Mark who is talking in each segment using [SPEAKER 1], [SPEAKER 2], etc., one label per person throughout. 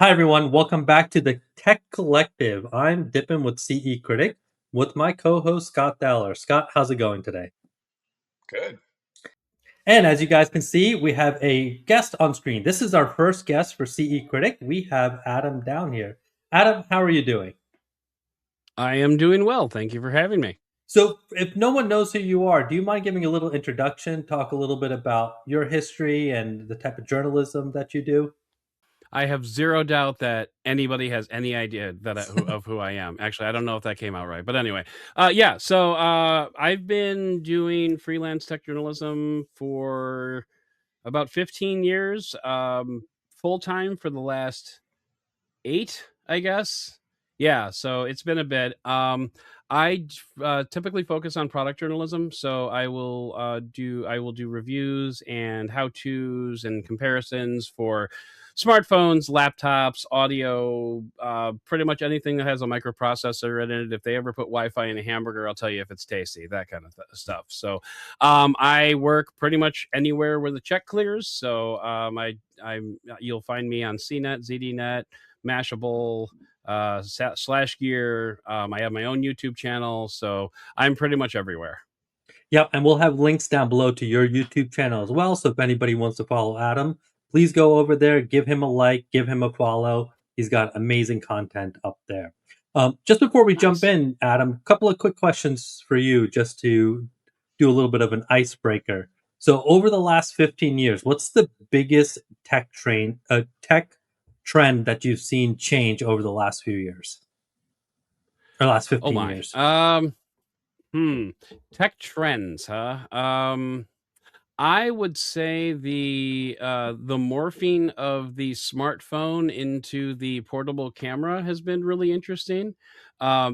[SPEAKER 1] Hi, everyone. Welcome back to the Tech Collective. I'm Dipin with CE Critic with my co host, Scott Dowler. Scott, how's it going today?
[SPEAKER 2] Good.
[SPEAKER 1] And as you guys can see, we have a guest on screen. This is our first guest for CE Critic. We have Adam down here. Adam, how are you doing?
[SPEAKER 3] I am doing well. Thank you for having me.
[SPEAKER 1] So, if no one knows who you are, do you mind giving a little introduction, talk a little bit about your history and the type of journalism that you do?
[SPEAKER 3] I have zero doubt that anybody has any idea of who I am. Actually, I don't know if that came out right, but anyway, yeah. So I've been doing freelance tech journalism for about 15 years, full time for the last 8, I guess. Yeah, so it's been a bit. I typically focus on product journalism, so I will do reviews and how tos and comparisons for smartphones, laptops, audio, pretty much anything that has a microprocessor in it. If they ever put Wi-Fi in a hamburger, I'll tell you if it's tasty, that kind of stuff. So I work pretty much anywhere where the check clears. So I'm you'll find me on CNET, ZDNet, Mashable, Slash Gear. I have my own YouTube channel, so I'm pretty much everywhere.
[SPEAKER 1] Yep, and we'll have links down below to your YouTube channel as well. So if anybody wants to follow Adam, please go over there, give him a like, give him a follow. He's got amazing content up there. Just before we jump
[SPEAKER 3] Nice.
[SPEAKER 1] in, Adam, a couple of quick questions for you just to do a little bit of an icebreaker. So over the last 15 years, what's the biggest tech trend that you've seen change over the last few years? Or last
[SPEAKER 3] Oh
[SPEAKER 1] 15
[SPEAKER 3] my.
[SPEAKER 1] years?
[SPEAKER 3] Hmm. Tech trends, huh? I would say the morphing of the smartphone into the portable camera has been really interesting. A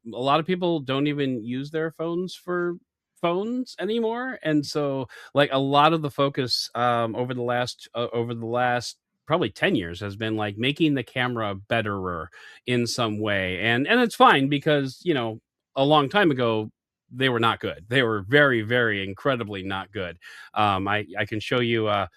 [SPEAKER 3] lot of people don't even use their phones for phones anymore, and so like a lot of the focus over the last probably 10 years has been like making the camera betterer in some way, and it's fine because a long time ago they were not good. They were very, very incredibly not good. I can show you a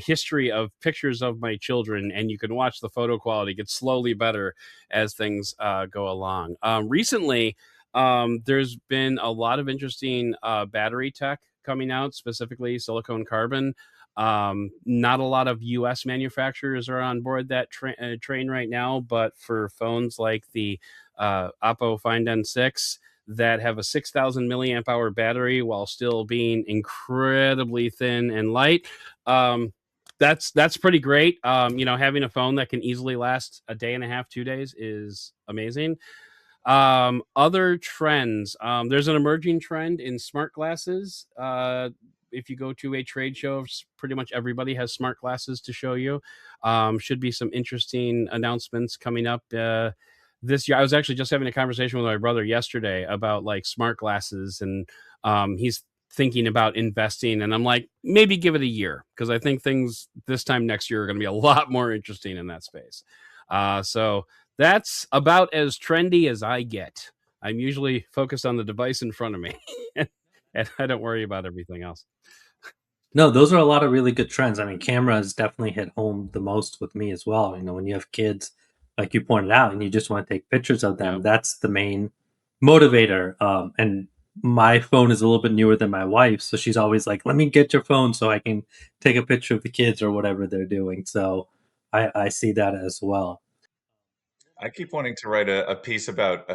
[SPEAKER 3] history of pictures of my children, and you can watch the photo quality get slowly better as things go along. Recently, there's been a lot of interesting battery tech coming out, specifically silicone carbon. Not a lot of U.S. manufacturers are on board that train right now, but for phones like the Oppo Find N6 that have a 6,000 milliamp hour battery while still being incredibly thin and light. That's pretty great. Having a phone that can easily last a day and a half, 2 days is amazing. Other trends. There's an emerging trend in smart glasses. If you go to a trade show, pretty much everybody has smart glasses to show you. Should be some interesting announcements coming up this year. I was actually just having a conversation with my brother yesterday about like smart glasses, and he's thinking about investing. And I'm like, maybe give it a year because I think things this time next year are going to be a lot more interesting in that space. So that's about as trendy as I get. I'm usually focused on the device in front of me, and I don't worry about everything else.
[SPEAKER 1] No, those are a lot of really good trends. I mean, cameras definitely hit home the most with me as well. You know, when you have kids, like you pointed out, and you just want to take pictures of them,
[SPEAKER 3] Yep.
[SPEAKER 1] that's the main motivator. And my phone is a little bit newer than my wife's, so she's always like, "Let me get your phone so I can take a picture of the kids or whatever they're doing." So I see that as well.
[SPEAKER 2] I keep wanting to write a piece about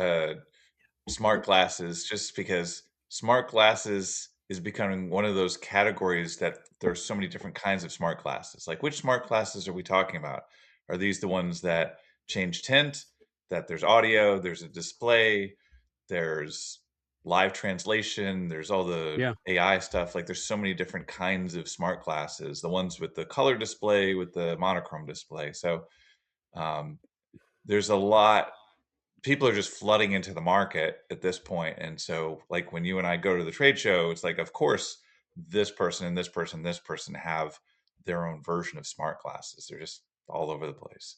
[SPEAKER 2] smart glasses just because smart glasses is becoming one of those categories that there's so many different kinds of smart glasses. Like, which smart glasses are we talking about? Are these the ones that change tint, that there's audio, there's a display, there's live translation, there's all the
[SPEAKER 3] Yeah.
[SPEAKER 2] AI stuff. Like, there's so many different kinds of smart glasses, the ones with the color display, with the monochrome display. So, um, there's a lot people are just flooding into the market at this point. And so, like, when you and I go to the trade show, it's like, of course, this person and this person, this person have their own version of smart glasses. They're just all over the place.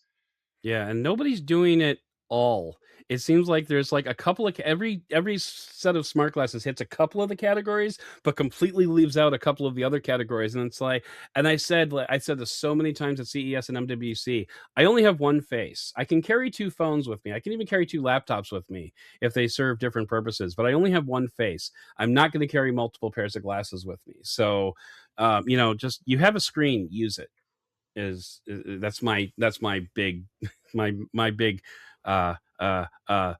[SPEAKER 3] Yeah, and nobody's doing it all. It seems like there's like a couple of every set of smart glasses hits a couple of the categories, but completely leaves out a couple of the other categories. And it's like, and I said this so many times at CES and MWC. I only have one face. I can carry two phones with me. I can even carry two laptops with me if they serve different purposes. But I only have one face. I'm not going to carry multiple pairs of glasses with me. So, just you have a screen, use it. That's my big my big uh uh uh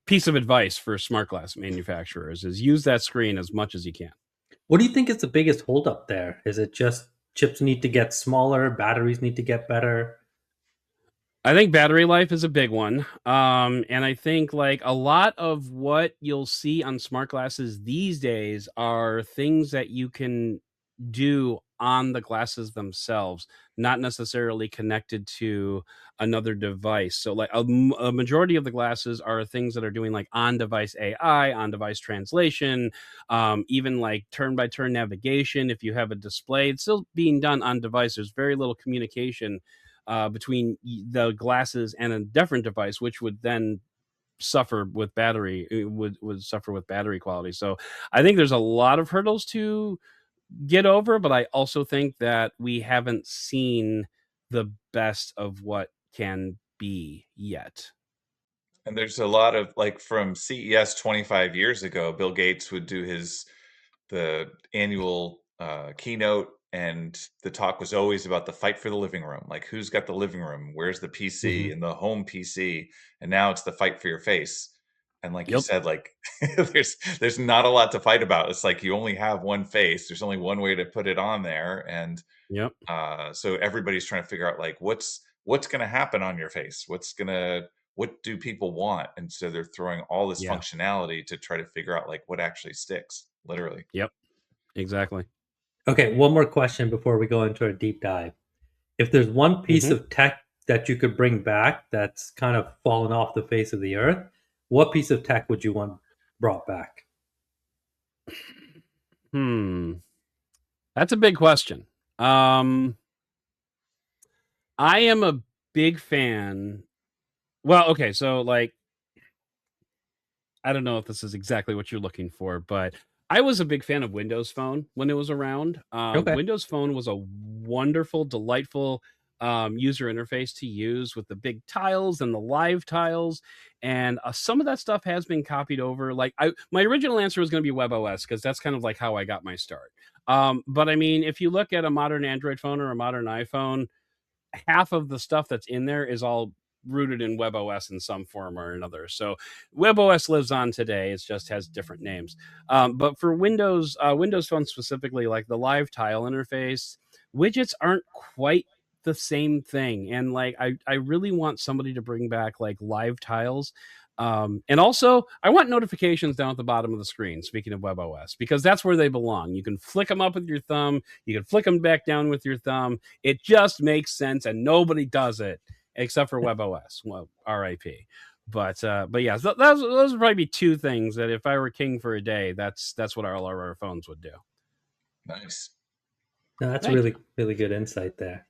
[SPEAKER 3] piece of advice for smart glass manufacturers is use that screen as much as you can.
[SPEAKER 1] What do you think is the biggest holdup there? Is it just chips need to get smaller, batteries need to get better?
[SPEAKER 3] I think battery life is a big one. And I think like a lot of what you'll see on smart glasses these days are things that you can do on the glasses themselves, not necessarily connected to another device. So like a majority of the glasses are things that are doing like on-device AI, on-device translation, even like turn-by-turn navigation. If you have a display, it's still being done on device. There's very little communication between the glasses and a different device, which would then suffer with battery would suffer with battery quality. So I think there's a lot of hurdles to get over, but I also think that we haven't seen the best of what can be yet.
[SPEAKER 2] And there's a lot of like from CES 25 years ago, Bill Gates would do the annual keynote, and the talk was always about the fight for the living room. Like, who's got the living room? Where's the PC
[SPEAKER 3] Hmm.
[SPEAKER 2] and the home PC? And now it's the fight for your face. And like you
[SPEAKER 3] Yep.
[SPEAKER 2] said, like there's not a lot to fight about. It's like you only have one face. There's only one way to put it on there, and
[SPEAKER 3] Yep.
[SPEAKER 2] so everybody's trying to figure out like what's going to happen on your face. What do people want? And so they're throwing all this
[SPEAKER 3] Yeah.
[SPEAKER 2] functionality to try to figure out like what actually sticks, literally.
[SPEAKER 3] Yep. Exactly.
[SPEAKER 1] Okay, one more question before we go into our deep dive. If there's one piece
[SPEAKER 3] Hmm.
[SPEAKER 1] of tech that you could bring back that's kind of fallen off the face of the earth, what piece of tech would you want brought back?
[SPEAKER 3] Hmm. That's a big question. Um, I am a big fan. Well, okay, so like I don't know if this is exactly what you're looking for, but I was a big fan of Windows Phone when it was around.
[SPEAKER 1] Okay.
[SPEAKER 3] Windows Phone was a wonderful, delightful user interface to use with the big tiles and the live tiles, and some of that stuff has been copied over. Like my original answer was going to be WebOS because that's kind of like how I got my start. But I mean, if you look at a modern Android phone or a modern iPhone, half of the stuff that's in there is all rooted in WebOS in some form or another. So WebOS lives on today. It just has different names. But for Windows Phone specifically, like the live tile interface, widgets aren't quite the same thing. And like I really want somebody to bring back like live tiles. And also, I want notifications down at the bottom of the screen. Speaking of WebOS, because that's where they belong. You can flick them up with your thumb. You can flick them back down with your thumb. It just makes sense, and nobody does it except for WebOS. Well, RIP. But yeah, those would probably be two things that if I were king for a day, that's what all our phones would do.
[SPEAKER 2] Nice.
[SPEAKER 1] No, that's
[SPEAKER 3] Thank you.
[SPEAKER 1] really, really good insight there.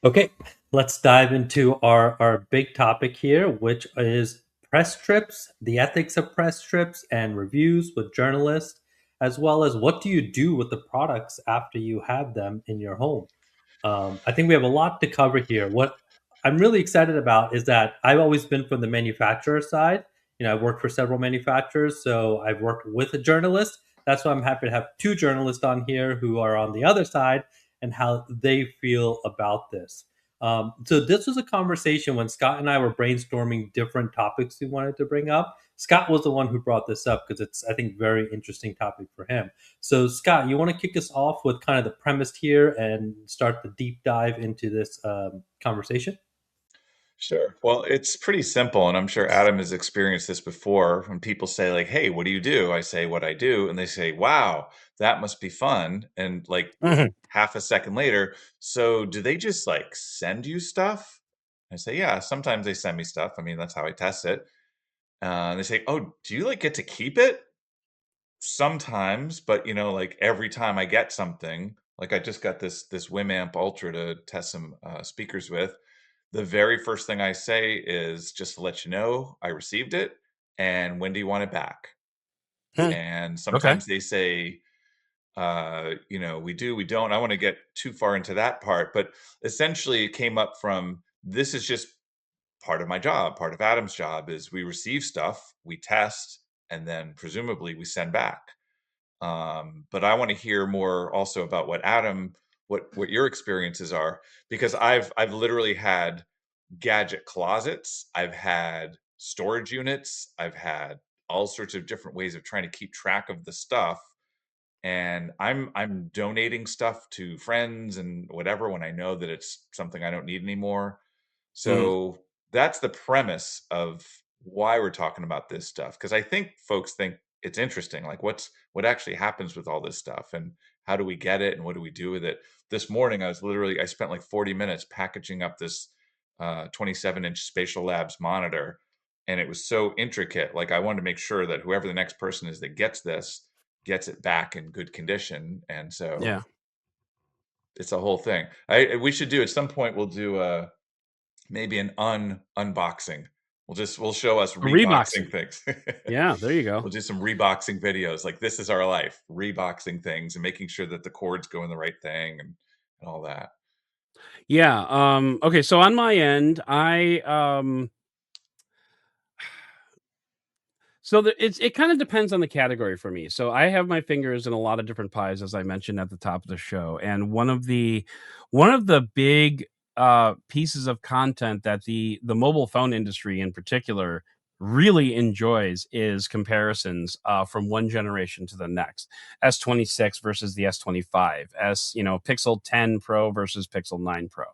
[SPEAKER 1] Okay, let's dive into our big topic here, which is press trips, the ethics of press trips, and reviews with journalists, as well as what do you do with the products after you have them in your home. I think we have a lot to cover here. What I'm really excited about is that I've always been from the manufacturer side. I've worked for several manufacturers, so I've worked with a journalist. That's why I'm happy to have two journalists on here who are on the other side and how they feel about this. So this was a conversation when Scott and I were brainstorming different topics we wanted to bring up. Scott was the one who brought this up because it's, I think, very interesting topic for him. So, Scott, you want to kick us off with kind of the premise here and start the deep dive into this conversation?
[SPEAKER 2] Sure. Well, it's pretty simple, and I'm sure Adam has experienced this before. When people say like, "Hey, what do you do?" I say what I do, and they say, "Wow, that must be fun." And like
[SPEAKER 3] Mhm.
[SPEAKER 2] half a second later, so do they just like send you stuff? I say, "Yeah, sometimes they send me stuff. I mean, that's how I test it." And they say, "Oh, do you like get to keep it?" Sometimes, but like every time I get something, like I just got this Wimamp Ultra to test some speakers with. the very first thing I say is just to let you know I received it, and when do you want it back?
[SPEAKER 3] Hmm.
[SPEAKER 2] And
[SPEAKER 3] Okay.
[SPEAKER 2] sometimes they say, you know, we do, we don't. I want to get too far into that part, but essentially it came up from this is just part of my job. Part of Adam's job is we receive stuff, we test, and then presumably we send back. But I want to hear more also about what Adam, what your experiences are, because I've literally had gadget closets, I've had storage units, I've had all sorts of different ways of trying to keep track of the stuff, and I'm donating stuff to friends and whatever when I know that it's something I don't need anymore.
[SPEAKER 3] Mhm.
[SPEAKER 2] So that's the premise of why we're talking about this stuff, because I think folks think it's interesting, like what actually happens with all this stuff and how do we get it and what do we do with it. This morning I spent like 40 minutes packaging up this 27-inch Spatial Labs monitor, and it was so intricate. Like I wanted to make sure that whoever the next person is that gets this gets it back in good condition, and so
[SPEAKER 3] Yeah.
[SPEAKER 2] it's a whole thing. I we should do at some point. We'll do a maybe an unboxing. We'll show us
[SPEAKER 3] A
[SPEAKER 2] reboxing
[SPEAKER 3] reboxing.
[SPEAKER 2] things.
[SPEAKER 3] Yeah, there you go.
[SPEAKER 2] We'll do some reboxing videos. Like this is our life, reboxing things and making sure that the cords go in the right thing and all that.
[SPEAKER 3] Yeah. Okay. So on my end, it kind of depends on the category for me. So I have my fingers in a lot of different pies, as I mentioned at the top of the show. And one of the big pieces of content that the mobile phone industry in particular really enjoys is comparisons from one generation to the next. S26 versus the S25, Pixel 10 Pro versus Pixel 9 Pro.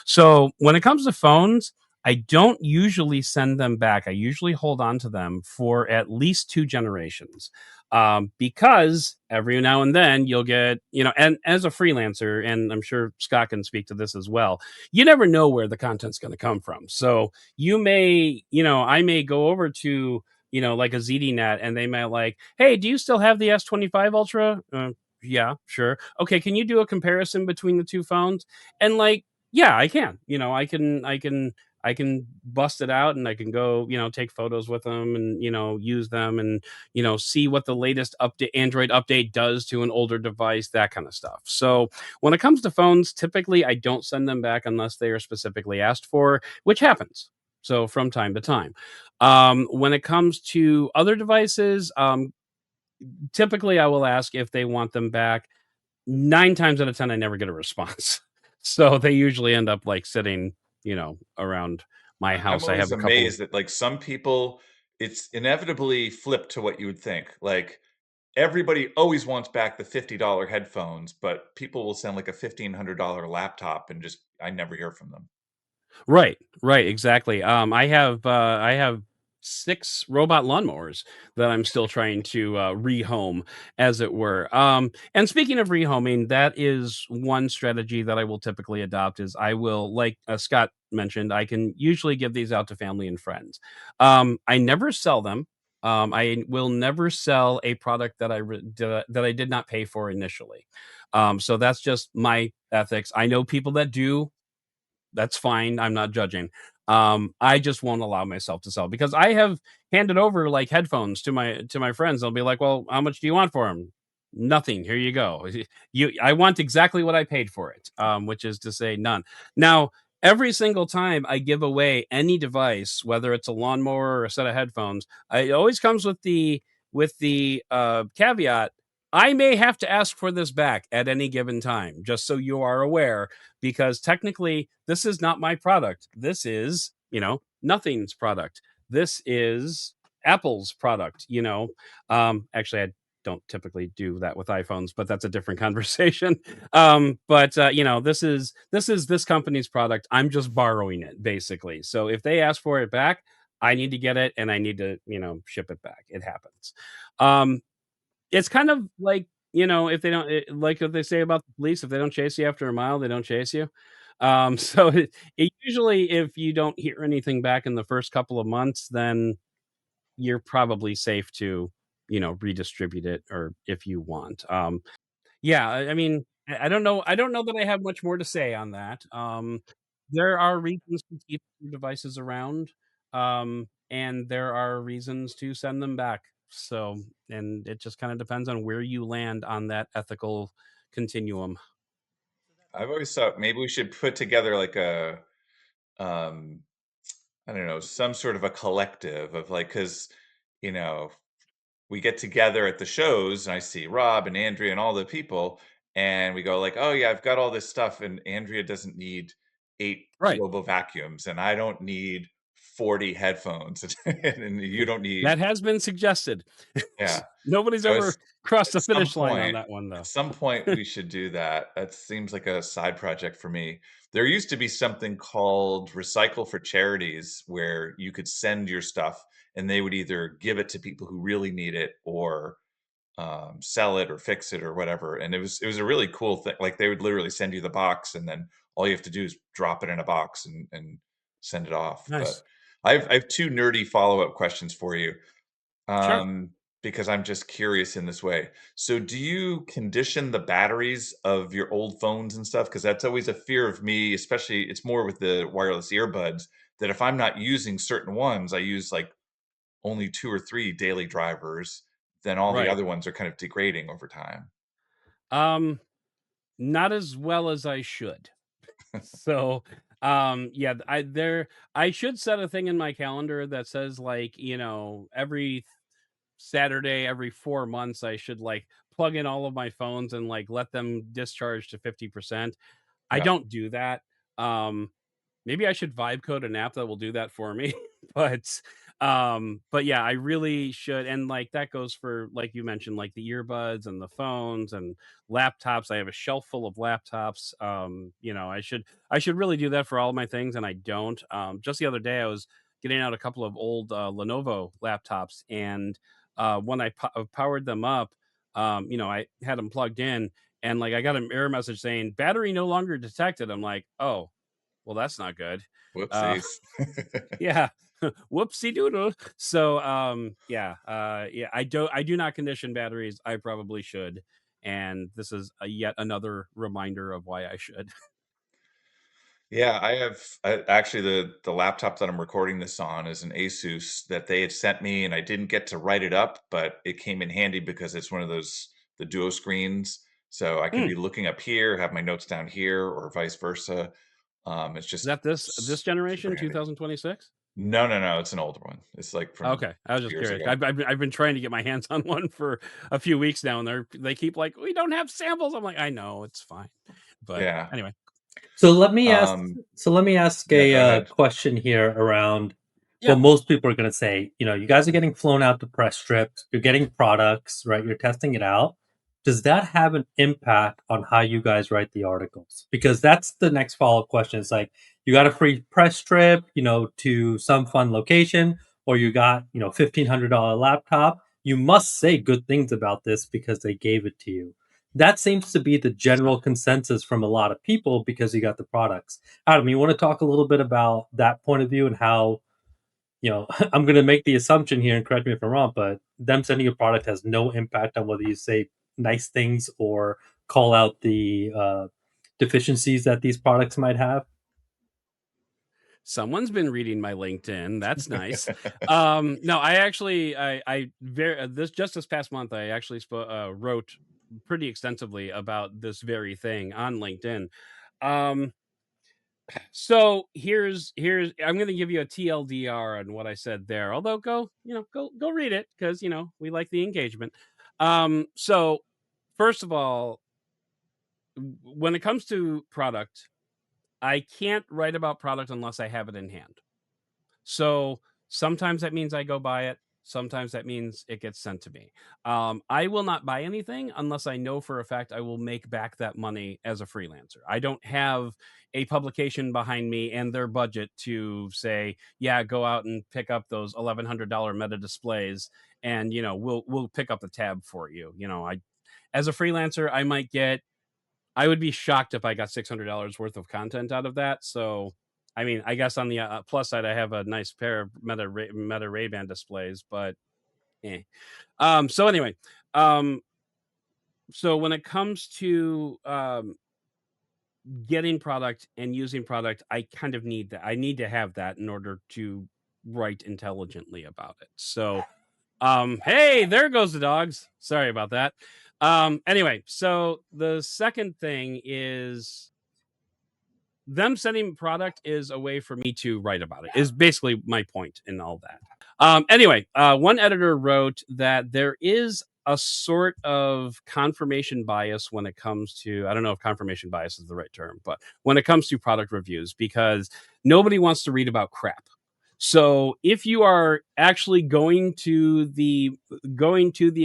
[SPEAKER 3] So when it comes to phones, I don't usually send them back. I usually hold on to them for at least 2 generations, because every now and then you'll get, and as a freelancer, and I'm sure Scott can speak to this as well, you never know where the content's going to come from. So I may go over to, like a ZDNet, and they might like, hey, do you still have the S25 Ultra? Yeah, sure. Okay, can you do a comparison between the two phones? And like, yeah, I can. I can bust it out, and I can go, take photos with them, and, use them, and, see what the latest update Android update does to an older device, that kind of stuff. So when it comes to phones, typically I don't send them back unless they are specifically asked for, which happens. So from time to time. When it comes to other devices, typically I will ask if they want them back. 9 times out of 10, I never get a response. So they usually end up like sitting, around my
[SPEAKER 2] I'm
[SPEAKER 3] house. I have
[SPEAKER 2] always
[SPEAKER 3] a couple.
[SPEAKER 2] amazed that like some people, it's inevitably flipped to what you would think. Like everybody always wants back the $50 headphones, but people will send like a $1,500 laptop and just I never hear from them.
[SPEAKER 3] Right, right, exactly. I have 6 robot lawnmowers that I'm still trying to, rehome, as it were. And speaking of rehoming, that is one strategy that I will typically adopt is I will, like, Scott mentioned, I can usually give these out to family and friends. I never sell them. I will never sell a product that I did not pay for initially. So that's just my ethics. I know people that do. That's fine. I'm not judging. I just won't allow myself to sell because I have handed over like headphones to my friends. They'll be like, "Well, how much do you want for them?" Nothing. Here you go. I want exactly what I paid for it, which is to say none. Now, every single time I give away any device, whether it's a lawnmower or a set of headphones, it always comes with the caveat. I may have to ask for this back at any given time, just so you are aware, because technically this is not my product. This is, nothing's product. This is Apple's product. Actually, I don't typically do that with iPhones, but that's a different conversation. But this is this company's product. I'm just borrowing it basically. So if they ask for it back, I need to get it and I need to, ship it back. It happens. Um, it's kind of like, if they don't like what they say about the police, if they don't chase you after a mile, they don't chase you. So it usually, if you don't hear anything back in the first couple of months, then you're probably safe to, redistribute it or if you want. Yeah, I mean, I don't know that I have much more to say on that. There are reasons to keep your devices around, and there are reasons to send them back. So, and it just kind of depends on where you land on that ethical continuum.
[SPEAKER 2] I've always thought maybe we should put together like a, um, I don't know, some sort of a collective of like, because, you know, we get together at the shows and I see Rob and Andrea and all the people, and we go like, "Oh yeah, I've got all this stuff, and Andrea doesn't need 8
[SPEAKER 3] Right.
[SPEAKER 2] global vacuums, and I don't need 40 headphones, and you don't need."
[SPEAKER 3] That has been suggested.
[SPEAKER 2] Yeah.
[SPEAKER 3] Nobody's
[SPEAKER 2] So
[SPEAKER 3] ever crossed the finish line on
[SPEAKER 2] point
[SPEAKER 3] that one,
[SPEAKER 2] at
[SPEAKER 3] though.
[SPEAKER 2] some point, we should do that. That seems like a side project for me. There used to be something called Recycle for Charities, where you could send your stuff, and they would either give it to people who really need it or sell it or fix it or whatever. And it was a really cool thing. Like they would literally send you the box, and then all you have to do is drop it in a box and send it off. But
[SPEAKER 3] Nice.
[SPEAKER 2] I have two nerdy follow up questions for you,
[SPEAKER 3] Sure.
[SPEAKER 2] um, because I'm just curious in this way. So, do you condition the batteries of your old phones and stuff? Because that's always a fear of me, especially it's more with the wireless earbuds, that if I'm not using certain ones, I use like only 2 or 3 daily drivers, then all the
[SPEAKER 3] Right.
[SPEAKER 2] other ones are kind of degrading over time.
[SPEAKER 3] Um, Not as well as I should. So, yeah, I should set a thing in my calendar that says like, every Saturday, every 4 months, I should like plug in all of my phones and like let them discharge to 50%. I
[SPEAKER 2] Yeah.
[SPEAKER 3] don't do that. Um, Maybe I should vibe code an app that will do that for me. But yeah, I really should. And like that goes for like you mentioned, like the earbuds and the phones and laptops. I have a shelf full of laptops. I should really do that for all of my things, and I don't. Just the other day I was getting out a couple of old Lenovo laptops, and when I powered them up, I had them plugged in, and like I got an error message saying battery no longer detected. I'm like, oh, well, that's not good. Uh,
[SPEAKER 2] Whoopsies.
[SPEAKER 3] yeah, whoopsie doodle. So, yeah, I do not condition batteries. I probably should, and this is yet another reminder of why I should.
[SPEAKER 2] Yeah, actually, the laptop that I'm recording this on is an Asus that they had sent me, and I didn't get to write it up, but it came in handy because it's one of those the duo screens, so I can
[SPEAKER 3] Mm.
[SPEAKER 2] be looking up here, have my notes down here, or vice versa. It's
[SPEAKER 3] Is
[SPEAKER 2] just
[SPEAKER 3] that this
[SPEAKER 2] super
[SPEAKER 3] generation,
[SPEAKER 2] handy.
[SPEAKER 3] 2026?
[SPEAKER 2] No, no, no, it's an older one. It's like from
[SPEAKER 3] Okay, I was
[SPEAKER 2] 2
[SPEAKER 3] just
[SPEAKER 2] years
[SPEAKER 3] curious.
[SPEAKER 2] ago.
[SPEAKER 3] I've been trying to get my hands on one for a few weeks now, and they keep like, we don't have samples. I'm like, I know it's fine, but
[SPEAKER 2] Yeah.
[SPEAKER 3] anyway,
[SPEAKER 1] So let me ask.
[SPEAKER 2] Um,
[SPEAKER 1] So let me ask
[SPEAKER 2] yeah,
[SPEAKER 1] a
[SPEAKER 2] go ahead.
[SPEAKER 1] question here around. Well,
[SPEAKER 3] yeah.
[SPEAKER 1] most people are going to say, you guys are getting flown out to press strips. You're getting products, right? You're testing it out. Does that have an impact on how you guys write the articles? Because that's the next follow-up question. It's like you got a free press trip, to some fun location, or you got, $1,500 laptop. You must say good things about this because they gave it to you. That seems to be the general consensus from a lot of people because you got the products. Adam, you want to talk a little bit about that point of view and how, I'm going to make the assumption here and correct me if I'm wrong, but them sending a product has no impact on whether you say nice things or call out the deficiencies that these products might have.
[SPEAKER 3] Someone's been reading my LinkedIn. That's nice. No, I actually, I very this past month, I actually wrote pretty extensively about this very thing on LinkedIn. Um, so here's I'm going to give you a TLDR on what I said there. Although go read it because we like the engagement. So first of all, when it comes to product, I can't write about product unless I have it in hand. So sometimes that means I go buy it. Sometimes that means it gets sent to me. I will not buy anything unless I know for a fact I will make back that money as a freelancer. I don't have a publication behind me and their budget to say, yeah, go out and pick up those $1,100 meta displays, and we'll pick up the tab for you. I as a freelancer, I would be shocked if I got $600 worth of content out of that. So, I mean, I guess on the plus side, I have a nice pair of Meta Ray-Ban displays, but eh. So anyway, um, so when it comes to getting product and using product, I kind of need that. I need to have that in order to write intelligently about it. So, hey, there goes the dogs. Sorry about that. Anyway, so the second thing is them sending product is a way for me to write about it, is basically my point in all that. Anyway, one editor wrote that there is a sort of confirmation bias when it comes to, I don't know if confirmation bias is the right term, but when it comes to product reviews, because nobody wants to read about crap. So if you are actually going to the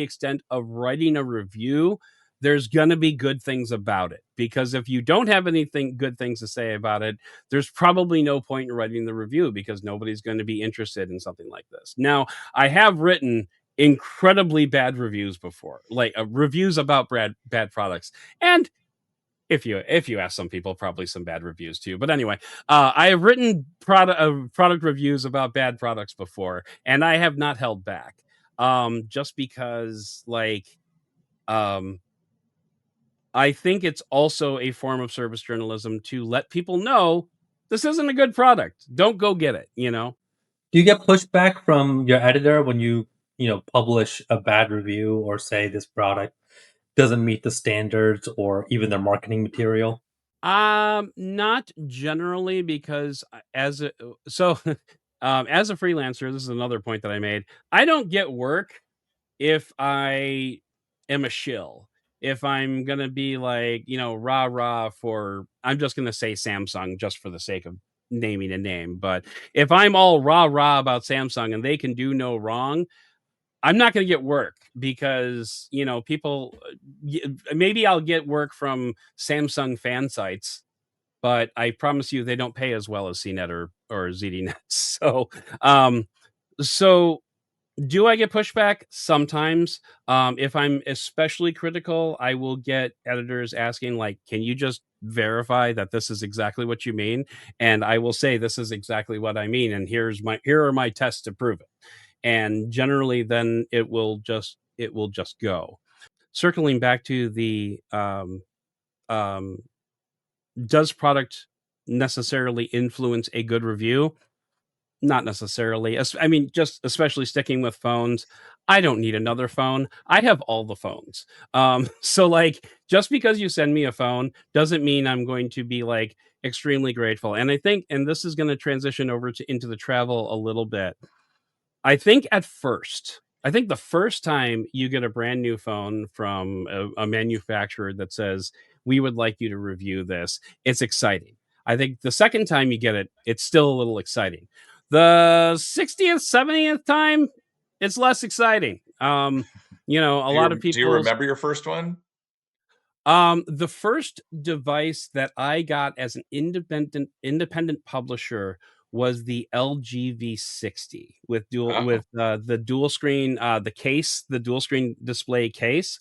[SPEAKER 3] extent of writing a review, there's going to be good things about it, because if you don't have anything good things to say about it, there's probably no point in writing the review, because nobody's going to be interested in something like this. Now, I have written incredibly bad reviews before, like reviews about bad products, and if you ask some people, probably some bad reviews too. But anyway, I have written product reviews about bad products before, and I have not held back, just because, like, um, I think it's also a form of service journalism to let people know this isn't a good product. Don't go get it, you know?
[SPEAKER 1] Do you get pushback from your editor when you publish a bad review or say this product doesn't meet the standards or even their marketing material?
[SPEAKER 3] Not generally, because as a so as a freelancer, this is another point that I made. I don't get work if I am a shill. If I'm gonna be like, rah rah for, I'm just gonna say Samsung just for the sake of naming a name. But if I'm all rah rah about Samsung and they can do no wrong, I'm not going to get work, because people. Maybe I'll get work from Samsung fan sites, but I promise you they don't pay as well as CNET or ZDNet. Um, so do I get pushback? Sometimes. If I'm especially critical, I will get editors asking, like, can you just verify that this is exactly what you mean? And I will say, this is exactly what I mean, and here are my tests to prove it. And generally, then it will just go. Circling back to the um, does product necessarily influence a good review? Not necessarily. I mean, just especially sticking with phones. I don't need another phone. I have all the phones. So, like, just because you send me a phone doesn't mean I'm going to be, like, extremely grateful. And I think, and this is going to transition over to into the travel a little bit. I think the first time you get a brand new phone from a manufacturer that says, we would like you to review this, it's exciting. I think the second time you get it, it's still a little exciting. The 60th, 70th time, it's less exciting. A lot of
[SPEAKER 2] Do you
[SPEAKER 3] people's
[SPEAKER 2] remember your first one?
[SPEAKER 3] the first device that I got as an independent publisher was the LG V60 with
[SPEAKER 2] Oh,
[SPEAKER 3] the dual screen, the dual screen display case.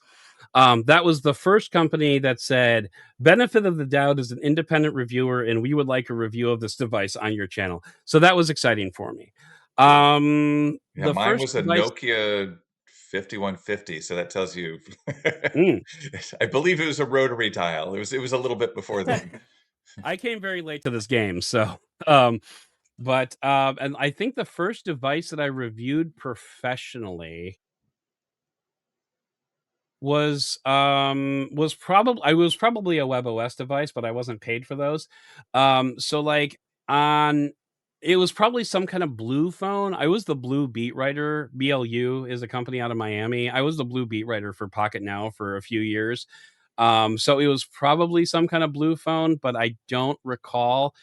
[SPEAKER 3] That was the first company that said, benefit of the doubt is an independent reviewer, and we would like a review of this device on your channel. So that was exciting for me.
[SPEAKER 2] cool. Yeah,
[SPEAKER 3] The
[SPEAKER 2] mine
[SPEAKER 3] first
[SPEAKER 2] was a
[SPEAKER 3] device.
[SPEAKER 2] Nokia 5150, so that tells you.
[SPEAKER 3] Mm,
[SPEAKER 2] I believe it was a rotary dial. It was a little bit before then.
[SPEAKER 3] I came very late to this game, so um, and I think the first device that I reviewed professionally was probably a WebOS device, but I wasn't paid for those. So, like, on it was probably some kind of blue phone. I was the blue beat writer. BLU is a company out of Miami. I was the blue beat writer for Pocket Now for a few years. So it was probably some kind of blue phone, but I don't recall.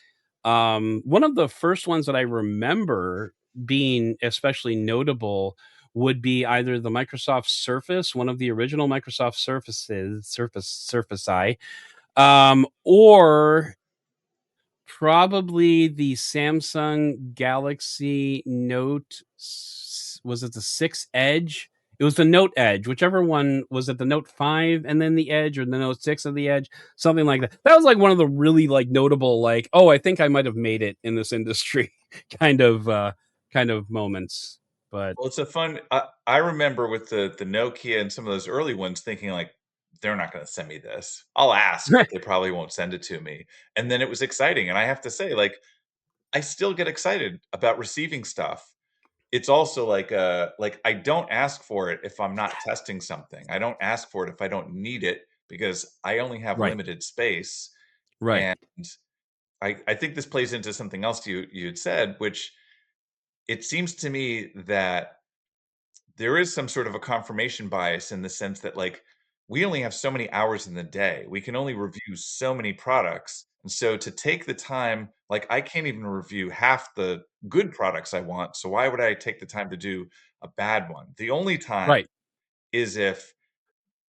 [SPEAKER 3] One of the first ones that I remember being especially notable would be either the Microsoft Surface, one of the original Microsoft Surfaces, Surface Eye, or probably the Samsung Galaxy Note. Was it the 6 Edge? It was the Note Edge, whichever one. Was it the Note 5 and then the Edge, or the Note 6 and the Edge? Something like that. That was like one of the really, like, notable, like, oh, I think I might have made it in this industry kind of moments. But
[SPEAKER 2] Well, it's a fun. I remember with the Nokia and some of those early ones, thinking like they're not going to send me this. I'll ask, but they probably won't send it to me. And then it was exciting. And I have to say, like, I still get excited about receiving stuff. It's also like I don't ask for it if I'm not testing something. I don't ask for it if I don't need it because I only have
[SPEAKER 3] Right.
[SPEAKER 2] limited space.
[SPEAKER 3] Right.
[SPEAKER 2] And I think this plays into something else you had said, which it seems to me that there is some sort of a confirmation bias in the sense that, like, we only have so many hours in the day. We can only review so many products. And so to take the time, like, I can't even review half the good products I want. So why would I take the time to do a bad one? The only time
[SPEAKER 3] Right.
[SPEAKER 2] is if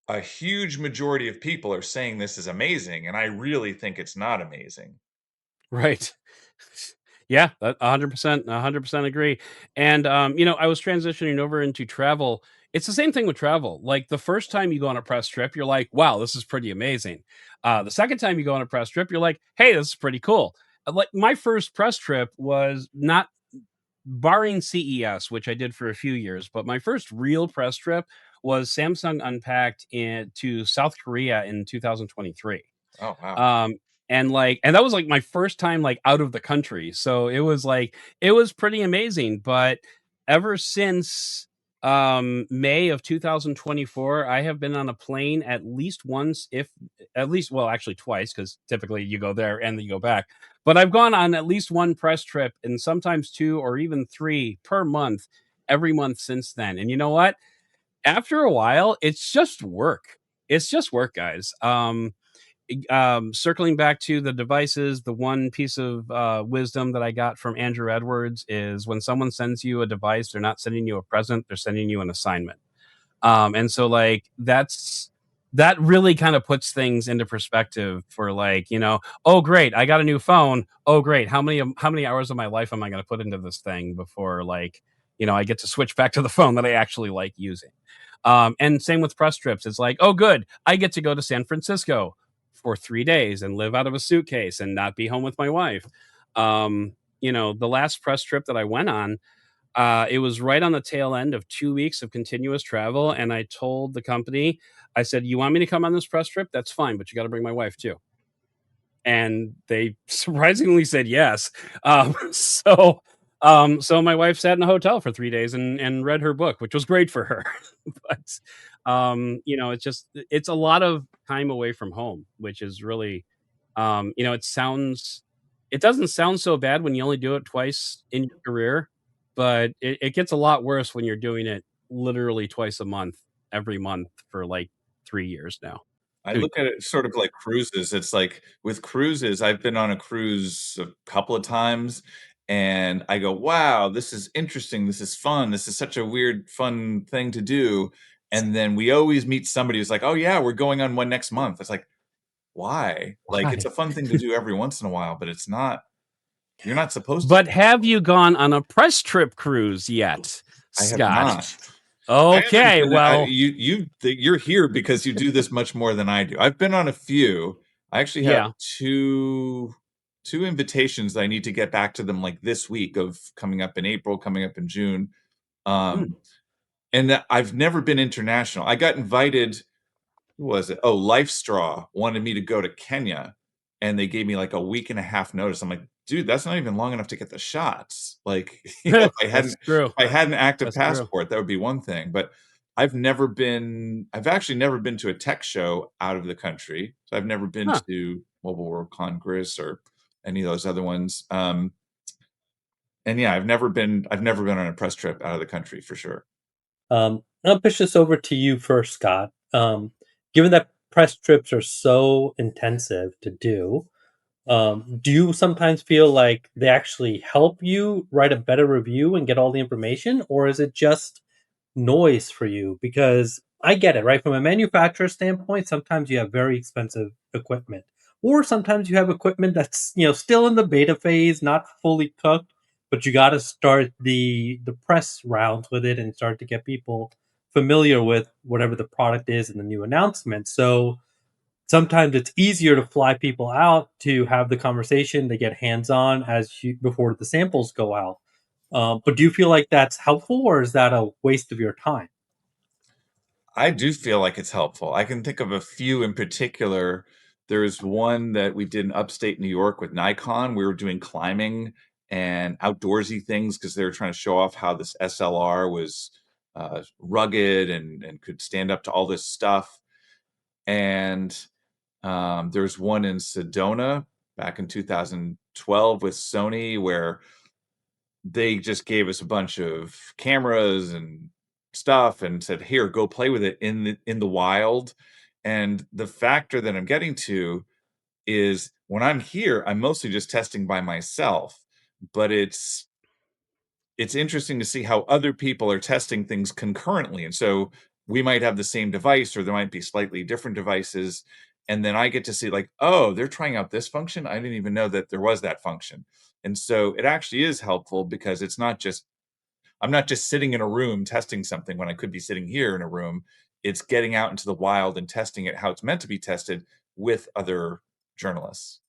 [SPEAKER 2] a huge majority of people are saying this is amazing and I really think it's not amazing.
[SPEAKER 3] Right. Yeah, 100%, 100% agree. And I was transitioning over into travel. It's the same thing with travel. Like the first time you go on a press trip, you're like, "Wow, this is pretty amazing." The second time you go on a press trip, you're like, "Hey, this is pretty cool." Like my first press trip was not barring CES, which I did for a few years, but my first real press trip was Samsung Unpacked to South Korea in 2023.
[SPEAKER 2] Oh, wow.
[SPEAKER 3] Um, and that was like my first time like out of the country. So it was pretty amazing. But ever since May of 2024, I have been on a plane at least once, if at least, well, actually twice, because typically you go there and then you go back. But I've gone on at least one press trip and sometimes two or even three per month every month since then. And you know what? After a while, it's just work. It's just work, guys. Circling back to the devices, the one piece of wisdom that I got from Andrew Edwards is when someone sends you a device, they're not sending you a present, they're sending you an assignment. And so like that really kind of puts things into perspective for like, oh great, I got a new phone. Oh great, how many hours of my life am I going to put into this thing before like, I get to switch back to the phone that I actually like using. And same with press trips. It's like, oh good, I get to go to San Francisco for 3 days and live out of a suitcase and not be home with my wife. The last press trip that I went on, it was right on the tail end of 2 weeks of continuous travel. And I told the company, I said, "You want me to come on this press trip? That's fine, but you got to bring my wife too." And they surprisingly said yes. So my wife sat in a hotel for 3 days and read her book, which was great for her. But it's a lot of time away from home, which is really, it doesn't sound so bad when you only do it twice in your career, but it gets a lot worse when you're doing it literally twice a month, every month for like 3 years now.
[SPEAKER 2] I
[SPEAKER 3] 2
[SPEAKER 2] look at it sort of like cruises. It's like with cruises, I've been on a cruise a couple of times and I go, wow, this is interesting. This is fun. This is such a weird, fun thing to do. And then we always meet somebody who's like, oh, yeah, we're going on one next month. It's like, why? Like, it's
[SPEAKER 3] Why?
[SPEAKER 2] a fun thing to do every once in a while, but it's not, you're not supposed to.
[SPEAKER 3] But have you gone on a press trip cruise yet,
[SPEAKER 2] I have
[SPEAKER 3] Scott?
[SPEAKER 2] not. I haven't
[SPEAKER 3] Okay,
[SPEAKER 2] been
[SPEAKER 3] well,
[SPEAKER 2] you're here because you do this much more than I do. I've been on a few. I actually have
[SPEAKER 3] yeah.
[SPEAKER 2] two invitations that I need to get back to them, like, this week, of coming up in April, coming up in June.
[SPEAKER 3] Mm.
[SPEAKER 2] Um, and that I've never been international. I got invited, who was it? Oh, LifeStraw wanted me to go to Kenya, and they gave me, like, a week and a half notice. I'm like, "Dude, that's not even long enough to get the shots." Like,
[SPEAKER 3] That's true.
[SPEAKER 2] if I had an active
[SPEAKER 3] That's true.
[SPEAKER 2] passport, that would be one thing, but I've actually never been to a tech show out of the country. So I've never been
[SPEAKER 3] Huh.
[SPEAKER 2] to Mobile World Congress or any of those other ones. And yeah, I've never been on a press trip out of the country for sure.
[SPEAKER 1] I'll push this over to you first, Scott. Given that press trips are so intensive to do you sometimes feel like they actually help you write a better review and get all the information, or is it just noise for you? Because I get it, right? From a manufacturer standpoint, sometimes you have very expensive equipment, or sometimes you have equipment that's still in the beta phase, not fully cooked, but you got to start the press rounds with it and start to get people familiar with whatever the product is and the new announcement. So sometimes it's easier to fly people out to have the conversation, to get hands on before the samples go out. But do you feel like that's helpful, or is that a waste of your time?
[SPEAKER 2] I do feel like it's helpful. I can think of a few in particular. There's one that we did in upstate New York with Nikon. We were doing climbing and outdoorsy things because they were trying to show off how this SLR was rugged and could stand up to all this stuff. And there's one in Sedona back in 2012 with Sony where they just gave us a bunch of cameras and stuff and said, "Here, go play with it in the wild." And the factor that I'm getting to is when I'm here, I'm mostly just testing by myself, but it's interesting to see how other people are testing things concurrently. And so we might have the same device or there might be slightly different devices. And then I get to see like, oh, they're trying out this function. I didn't even know that there was that function. And so it actually is helpful because it's not just I'm not just sitting in a room testing something when I could be sitting here in a room. It's getting out into the wild and testing it how it's meant to be tested with other journalists.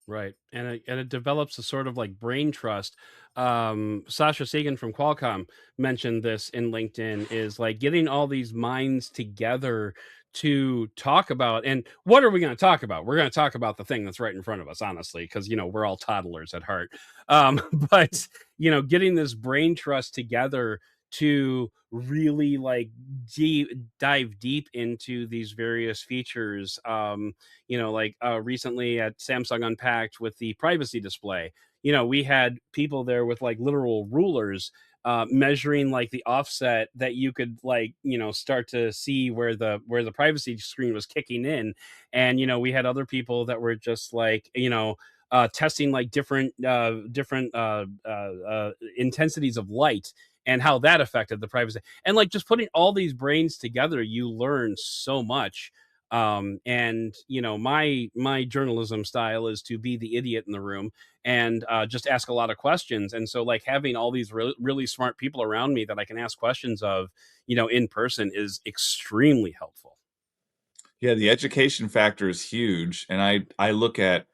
[SPEAKER 3] Right. And it develops a sort of like brain trust. Sasha Sagan from Qualcomm mentioned this in LinkedIn, is like getting all these minds together to talk about. And what are we going to talk about? We're going to talk about the thing that's right in front of us, honestly, because, we're all toddlers at heart. But, getting this brain trust together to really like dive deep into these various features. Like recently at Samsung Unpacked with the privacy display, we had people there with like literal rulers measuring like the offset that you could like start to see where the privacy screen was kicking in. And we had other people that were just like testing like different intensities of light and how that affected the privacy. And like just putting all these brains together, you learn so much. And my journalism style is to be the idiot in the room and just ask a lot of questions. And so like having all these really smart people around me that I can ask questions of in person is extremely helpful.
[SPEAKER 2] Yeah, the education factor is huge. And I look at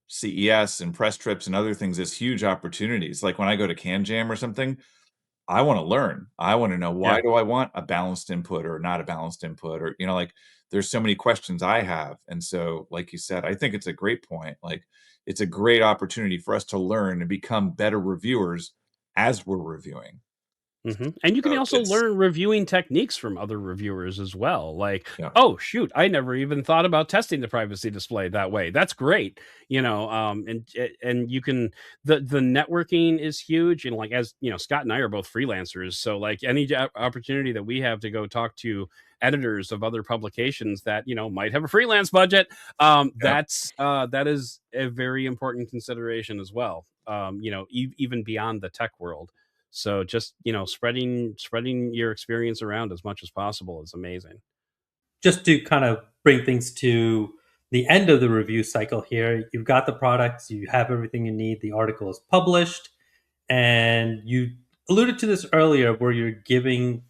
[SPEAKER 2] CES and press trips and other things as huge opportunities. Like when I go to CanJam or something, I want to learn. I want to know,
[SPEAKER 3] Yeah.
[SPEAKER 2] why do I want a balanced input or not a balanced input? Or, like there's so many questions I have. And so, like you said, I think it's a great point. Like it's a great opportunity for us to learn and become better reviewers as we're reviewing.
[SPEAKER 3] And you can
[SPEAKER 2] So
[SPEAKER 3] also
[SPEAKER 2] it's
[SPEAKER 3] learn reviewing techniques from other reviewers as well. Like,
[SPEAKER 2] yeah.
[SPEAKER 3] oh shoot, I never even thought about testing the privacy display that way. That's great, and you can the networking is huge. And like as Scott and I are both freelancers, so like any opportunity that we have to go talk to editors of other publications that might have a freelance budget,
[SPEAKER 2] Yep.
[SPEAKER 3] that is a very important consideration as well. Even beyond the tech world. So just, spreading your experience around as much as possible is amazing.
[SPEAKER 1] Just to kind of bring things to the end of the review cycle here, you've got the products, you have everything you need, the article is published, and you alluded to this earlier where you're giving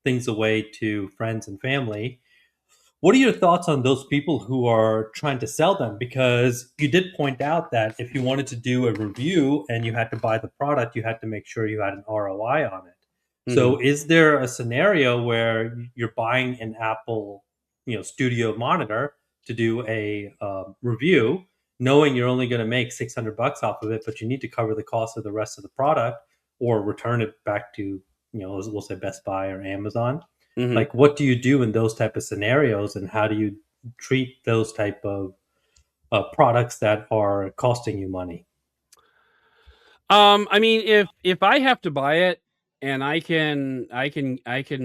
[SPEAKER 1] things away to friends and family. What are your thoughts on those people who are trying to sell them? Because you did point out that if you wanted to do a review and you had to buy the product, you had to make sure you had an ROI on it.
[SPEAKER 3] Hmm.
[SPEAKER 1] So, is there a scenario where you're buying an Apple, Studio monitor to do a review, knowing you're only going to make $600 off of it, but you need to cover the cost of the rest of the product or return it back to, we'll say Best Buy or Amazon?
[SPEAKER 3] Hmm.
[SPEAKER 1] Like, what do you do in those type of scenarios, and how do you treat those type of products that are costing you money?
[SPEAKER 3] I mean, if I have to buy it and I can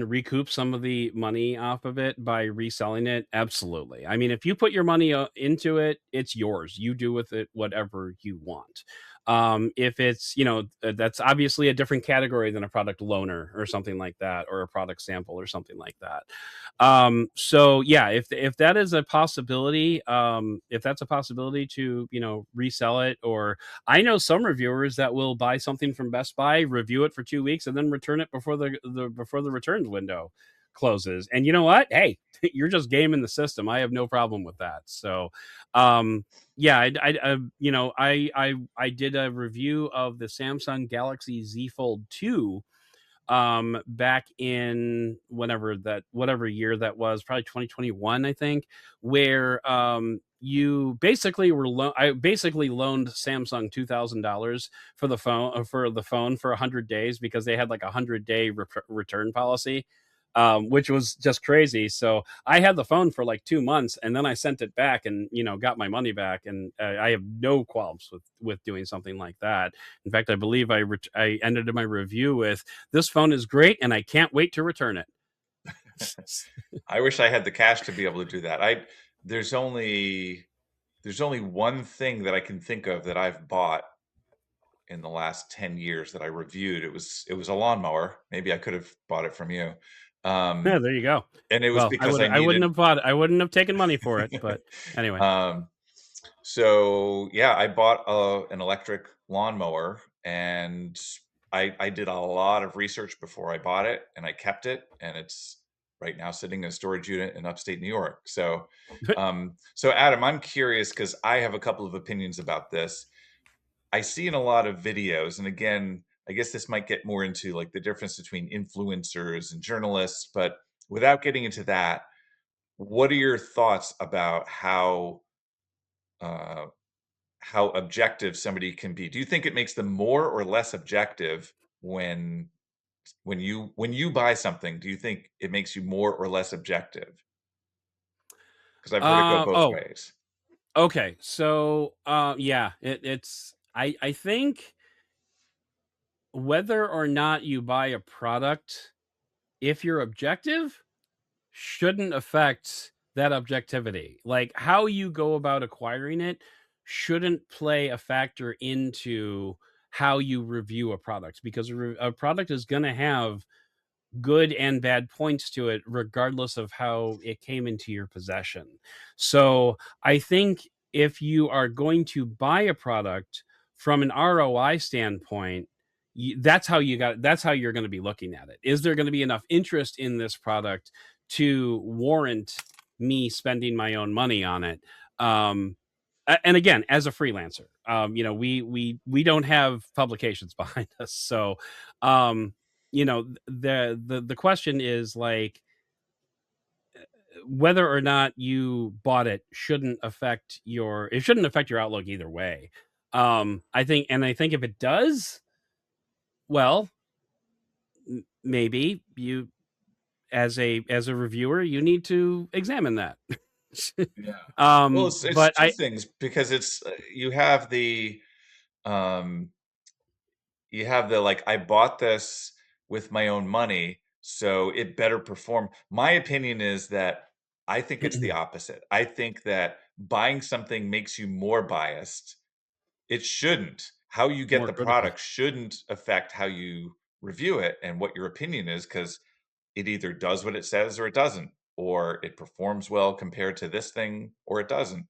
[SPEAKER 3] recoup some of the money off of it by reselling it, absolutely. I mean, if you put your money into it, it's yours. You do with it whatever you want. If it's that's obviously a different category than a product loaner or something like that, or a product sample or something like that. So yeah, if that is a possibility, if that's a possibility to resell it, or I know some reviewers that will buy something from Best Buy, review it for 2 weeks, and then return it before the returns window closes. And you know what? Hey, you're just gaming the system. I have no problem with that. So, yeah, I did a review of the Samsung Galaxy Z Fold 2 back in whatever year that was, probably 2021, I think, where you basically I basically loaned Samsung $2,000 for the phone for 100 days because they had like a 100-day return policy, which was just crazy. So I had the phone for like 2 months, and then I sent it back, and got my money back. And I have no qualms with doing something like that. In fact, I believe I ended my review with, "This phone is great, and I can't wait to return it."
[SPEAKER 2] I wish I had the cash to be able to do that. There's only one thing that I can think of that I've bought in the last 10 years that I reviewed. It was a lawnmower. Maybe I could have bought it from you.
[SPEAKER 3] Yeah, there you go.
[SPEAKER 2] And it was
[SPEAKER 3] Well,
[SPEAKER 2] because I
[SPEAKER 3] I wouldn't
[SPEAKER 2] needed
[SPEAKER 3] have bought it. I wouldn't have taken money for it, but anyway.
[SPEAKER 2] So yeah, I bought an electric lawnmower, and I did a lot of research before I bought it, and I kept it, and it's right now sitting in a storage unit in upstate New York. So, so Adam, I'm curious because I have a couple of opinions about this. I see in a lot of videos, and again, I guess this might get more into like the difference between influencers and journalists, but without getting into that, what are your thoughts about uh, how objective somebody can be? Do you think it makes them more or less objective when you buy something? Do you think it makes you more or less objective? Because I've heard it go both
[SPEAKER 3] Oh,
[SPEAKER 2] ways.
[SPEAKER 3] okay. So, yeah, it's I think whether or not you buy a product, if you're objective, shouldn't affect that objectivity. Like, how you go about acquiring it shouldn't play a factor into how you review a product, because a product is going to have good and bad points to it regardless of how it came into your possession. So I think if you are going to buy a product from an ROI standpoint, that's how you're going to be looking at it. Is there going to be enough interest in this product to warrant me spending my own money on it? And again, as a freelancer, we don't have publications behind us, so the question is like, whether or not you bought it shouldn't affect your outlook either way. I think if it does, well, maybe you, as a reviewer, you need to examine that.
[SPEAKER 2] Yeah. Well, it's
[SPEAKER 3] But
[SPEAKER 2] two things, because it's um you have the like, I bought this with my own money, so it better perform. My opinion is that I think it's the opposite. I think that buying something makes you more biased. It shouldn't. How you get
[SPEAKER 3] more
[SPEAKER 2] the
[SPEAKER 3] critical.
[SPEAKER 2] product shouldn't affect how you review it and what your opinion is, because it either does what it says or it doesn't, or it performs well compared to this thing or it doesn't.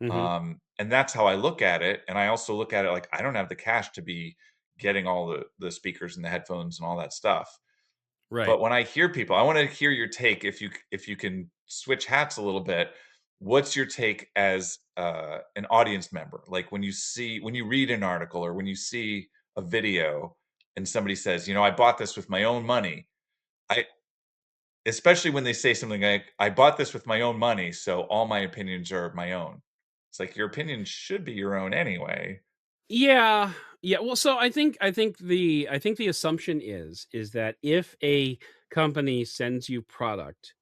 [SPEAKER 3] Hmm.
[SPEAKER 2] And that's how I look at it. And I also look at it like, I don't have the cash to be getting all the speakers and the headphones and all that stuff.
[SPEAKER 3] Right.
[SPEAKER 2] But when I hear people, I want to hear your take. If you can switch hats a little bit, what's your take as an audience member? Like when you read an article or when you see a video and somebody says, I bought this with my own money. I Especially when they say something like, I bought this with my own money, so all my opinions are my own. It's like, your opinion should be your own anyway.
[SPEAKER 3] Yeah. Yeah. Well, so I think the assumption is that if a company sends you product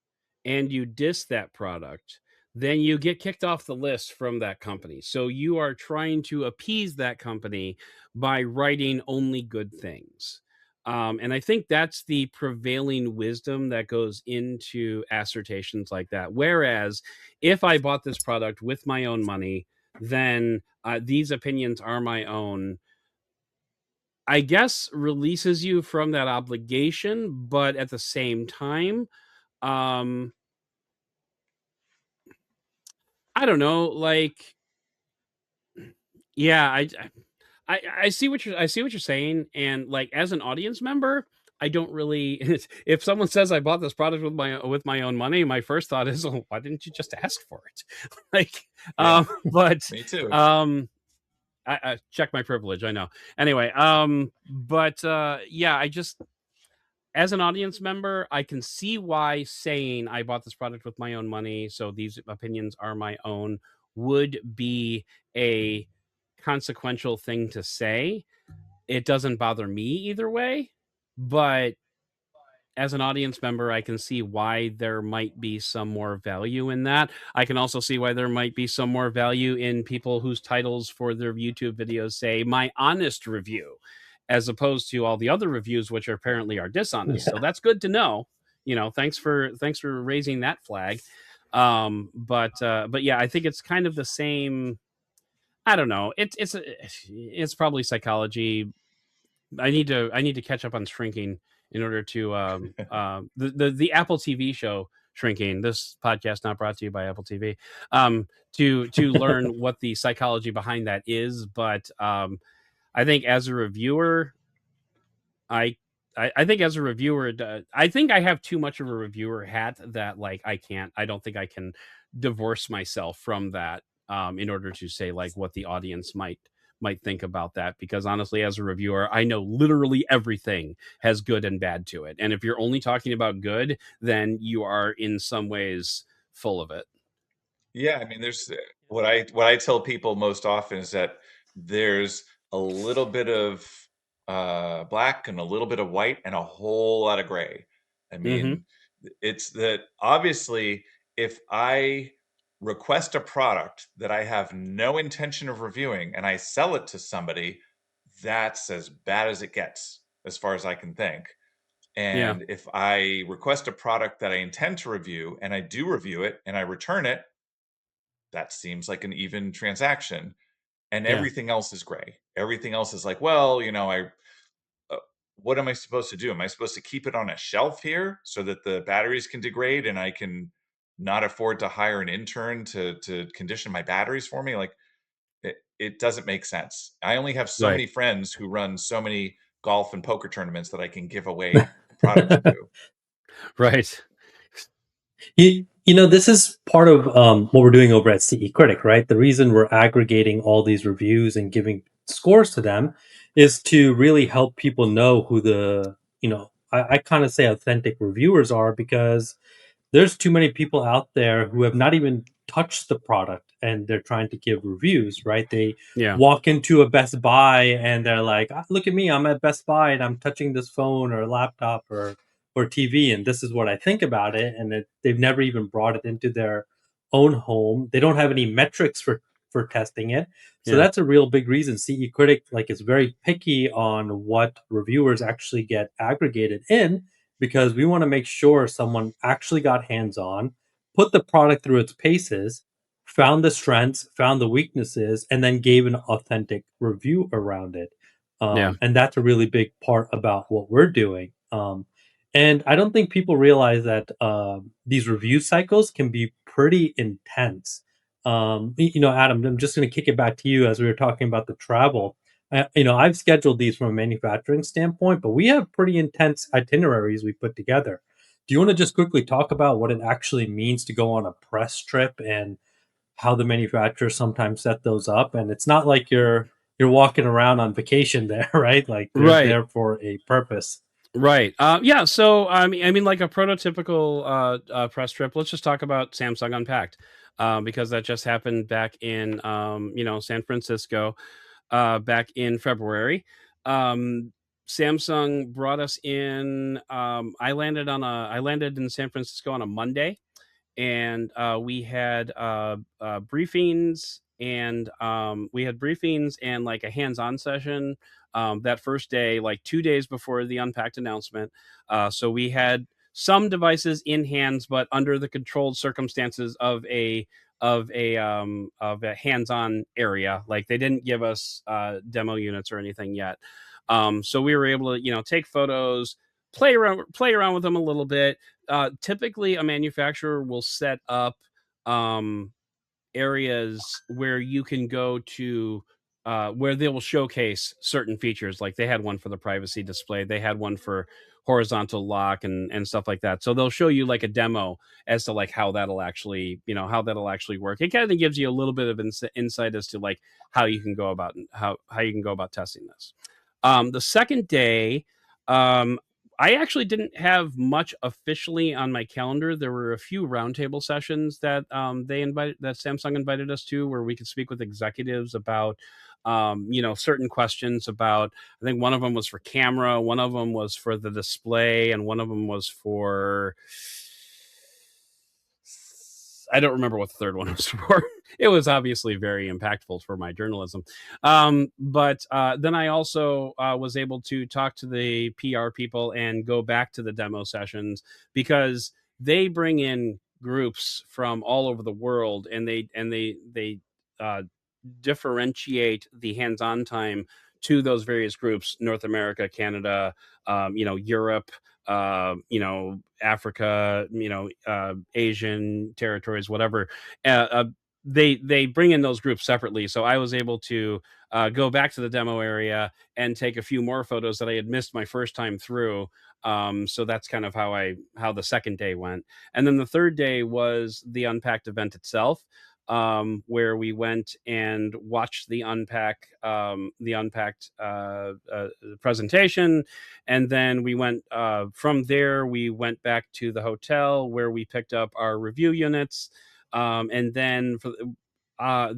[SPEAKER 3] and you diss that product, then you get kicked off the list from that company. So you are trying to appease that company by writing only good things. And I think that's the prevailing wisdom that goes into assertions like that. Whereas if I bought this product with my own money, then these opinions are my own, I guess, releases you from that obligation. But at the same time, um, I don't know, like, yeah, I see I see what you're saying, and like as an audience member, I don't really. If someone says I bought this product with my own money, my first thought is, oh, why didn't you just ask for it? Like,
[SPEAKER 2] Yeah,
[SPEAKER 3] but
[SPEAKER 2] me too.
[SPEAKER 3] I check my privilege. I know. Anyway, but yeah, I just as an audience member, I can see why saying I bought this product with my own money, so these opinions are my own, would be a consequential thing to say. It doesn't bother me either way, but as an audience member, I can see why there might be some more value in that. I can also see why there might be some more value in people whose titles for their YouTube videos say "my honest review," as opposed to all the other reviews, which apparently are dishonest. So
[SPEAKER 1] Yeah.
[SPEAKER 3] that's good to know. Thanks for raising that flag. But yeah, I think it's kind of the same. I don't know. It's probably psychology. I need to catch up on Shrinking in order to the Apple TV show Shrinking. This podcast not brought to you by Apple TV. To learn what the psychology behind that is, but I think as a reviewer, I. I think as a reviewer, I think I have too much of a reviewer hat that like I don't think I can divorce myself from that in order to say like what the audience might think about that, because honestly, as a reviewer, I know literally everything has good and bad to it, and if you're only talking about good, then you are in some ways full of it.
[SPEAKER 2] Yeah, I mean, there's what I tell people most often is that there's a little bit of black and a little bit of white and a whole lot of gray. I
[SPEAKER 3] Mm-hmm.
[SPEAKER 2] mean, it's that obviously if I request a product that I have no intention of reviewing and I sell it to somebody, that's as bad as it gets, as far as I can think.
[SPEAKER 3] Yeah.
[SPEAKER 2] And if I request a product that I intend to review and I do review it and I return it, that seems like an even transaction. And
[SPEAKER 3] Yeah.
[SPEAKER 2] everything else is gray. Everything else is like, well, uh, what am I supposed to do? Am I supposed to keep it on a shelf here so that the batteries can degrade and I can not afford to hire an intern to condition my batteries for me? Like, it doesn't make sense. I only have so
[SPEAKER 3] Right.
[SPEAKER 2] many friends who run so many golf and poker tournaments that I can give away products to.
[SPEAKER 3] Right.
[SPEAKER 1] This is part of what we're doing over at CE Critic, right? The reason we're aggregating all these reviews and giving scores to them is to really help people know who I kind of say authentic reviewers are, because there's too many people out there who have not even touched the product and they're trying to give reviews, right? They
[SPEAKER 3] Yeah.
[SPEAKER 1] walk into a Best Buy and they're like, "Ah, look at me, I'm at Best Buy and I'm touching this phone or laptop or TV, and this is what I think about it." And they've never even brought it into their own home. They don't have any metrics for testing it. So
[SPEAKER 3] Yeah.
[SPEAKER 1] that's a real big reason CE Critic like is very picky on what reviewers actually get aggregated in, because we want to make sure someone actually got hands on, put the product through its paces, found the strengths, found the weaknesses, and then gave an authentic review around it.
[SPEAKER 3] Yeah.
[SPEAKER 1] And that's a really big part about what we're doing. And I don't think people realize that these review cycles can be pretty intense. Adam, I'm just going to kick it back to you as we were talking about the travel. I've scheduled these from a manufacturing standpoint, but we have pretty intense itineraries we put together. Do you want to just quickly talk about what it actually means to go on a press trip and how the manufacturers sometimes set those up? And it's not like you're walking around on vacation there, right? Like they're
[SPEAKER 3] Right.
[SPEAKER 1] there for a purpose.
[SPEAKER 3] Right. Yeah. So I mean, like a prototypical press trip. Let's just talk about Samsung Unpacked, because that just happened back in San Francisco, back in February. Um, Samsung brought us in. I landed in San Francisco on a Monday, and we had briefings and like a hands-on session that first day, like 2 days before the Unpacked announcement. So we had some devices in hands, but under the controlled circumstances of a hands-on area. Like they didn't give us demo units or anything yet. So we were able to take photos, play around with them a little bit. Typically, a manufacturer will set up um, areas where you can go to, where they will showcase certain features. Like they had one for the privacy display, they had one for horizontal lock and stuff like that. So they'll show you like a demo as to like how that'll actually work. It kind of gives you a little bit of insight as to like how you can go about testing this. The second day, um, I actually didn't have much officially on my calendar. There were a few roundtable sessions that that Samsung invited us to, where we could speak with executives about certain questions about. I think one of them was for camera, one of them was for the display, and one of them was for. I don't remember what the third one was for. It was obviously very impactful for my journalism. But then I also was able to talk to the PR people and go back to the demo sessions, because they bring in groups from all over the world, and they uh, differentiate the hands-on time to those various groups: North America, Canada, Europe, Africa, Asian territories, whatever. Uh, uh, they bring in those groups separately. So I was able to go back to the demo area and take a few more photos that I had missed my first time through. So that's kind of how the second day went, and then the third day was the Unpacked event itself, where we went and watched the Unpacked presentation, and then we went from there. We went back to the hotel where we picked up our review units, and then uh,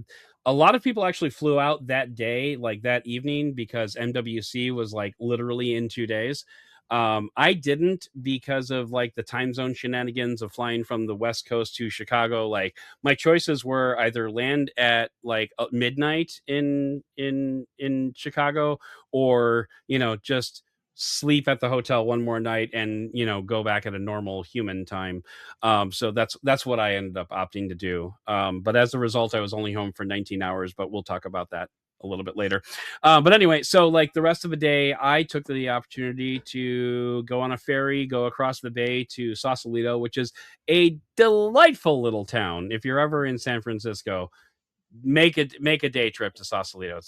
[SPEAKER 3] a lot of people actually flew out that day, like that evening, because MWC was like literally in 2 days. I didn't, because of like the time zone shenanigans of flying from the West Coast to Chicago. Like, my choices were either land at like midnight in Chicago, or just sleep at the hotel one more night and go back at a normal human time. So that's what I ended up opting to do. But as a result, I was only home for 19 hours, but we'll talk about that a little bit later. But anyway, so like the rest of the day, I took the opportunity to go on a ferry, go across the bay to Sausalito, which is a delightful little town. If you're ever in San Francisco, make a day trip to Sausalito.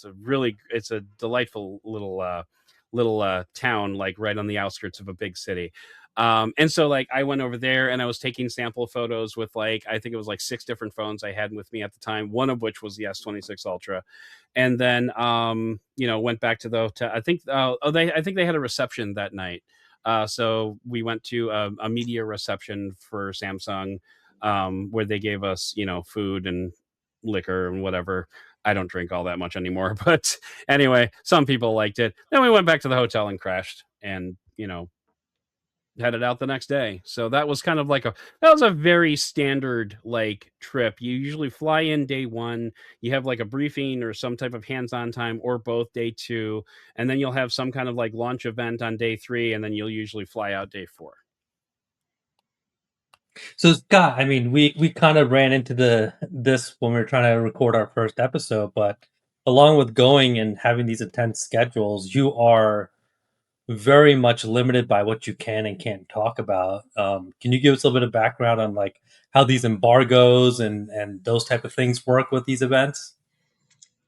[SPEAKER 3] It's a delightful little town, like right on the outskirts of a big city. And so like I went over there and I was taking sample photos with, like, I think it was like 6 different phones I had with me at the time, one of which was the S26 Ultra. And then went back to the hotel. I think they had a reception that night. So we went to a media reception for Samsung, where they gave us, food and liquor and whatever. I don't drink all that much anymore, but anyway, some people liked it. Then we went back to the hotel and crashed, and headed out the next day. So that was kind of like that was a very standard like trip. You usually fly in day one, you have like a briefing or some type of hands-on time, or both day two, and then you'll have some kind of like launch event on day three, and then you'll usually fly out day four.
[SPEAKER 1] So Scott, I mean, we kind of ran into this when we were trying to record our first episode, but along with going and having these intense schedules, you are very much limited by what you can and can't talk about. Can you give us a little bit of background on like how these embargoes and those type of things work with these events?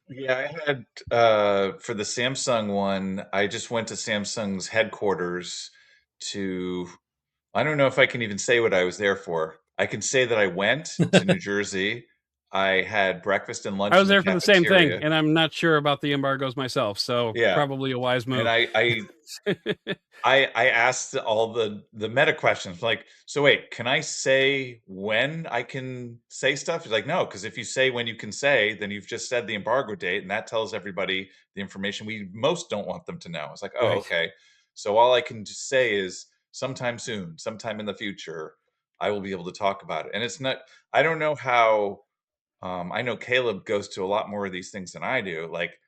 [SPEAKER 2] Yeah, I had for the Samsung one, I just went to Samsung's headquarters to, I don't know if I can even say what I was there for. I can say that I went to New Jersey. I had breakfast and
[SPEAKER 3] I
[SPEAKER 2] lunch
[SPEAKER 3] was
[SPEAKER 2] in the
[SPEAKER 3] there for the same thing,
[SPEAKER 2] cafeteria.
[SPEAKER 3] and I'm not sure about the embargoes myself, so
[SPEAKER 2] Yeah.
[SPEAKER 3] probably a wise
[SPEAKER 2] And
[SPEAKER 3] move.
[SPEAKER 2] I asked all the meta questions, like, so wait, can I say when I can say stuff? He's like, no, because if you say when you can say, then you've just said the embargo date, and that tells everybody the information we most don't want them to know. It's like, oh,
[SPEAKER 3] Right.
[SPEAKER 2] okay. So all I can just say is sometime soon, sometime in the future, I will be able to talk about it. And it's not, I don't know how, I know Caleb goes to a lot more of these things than I do. Like,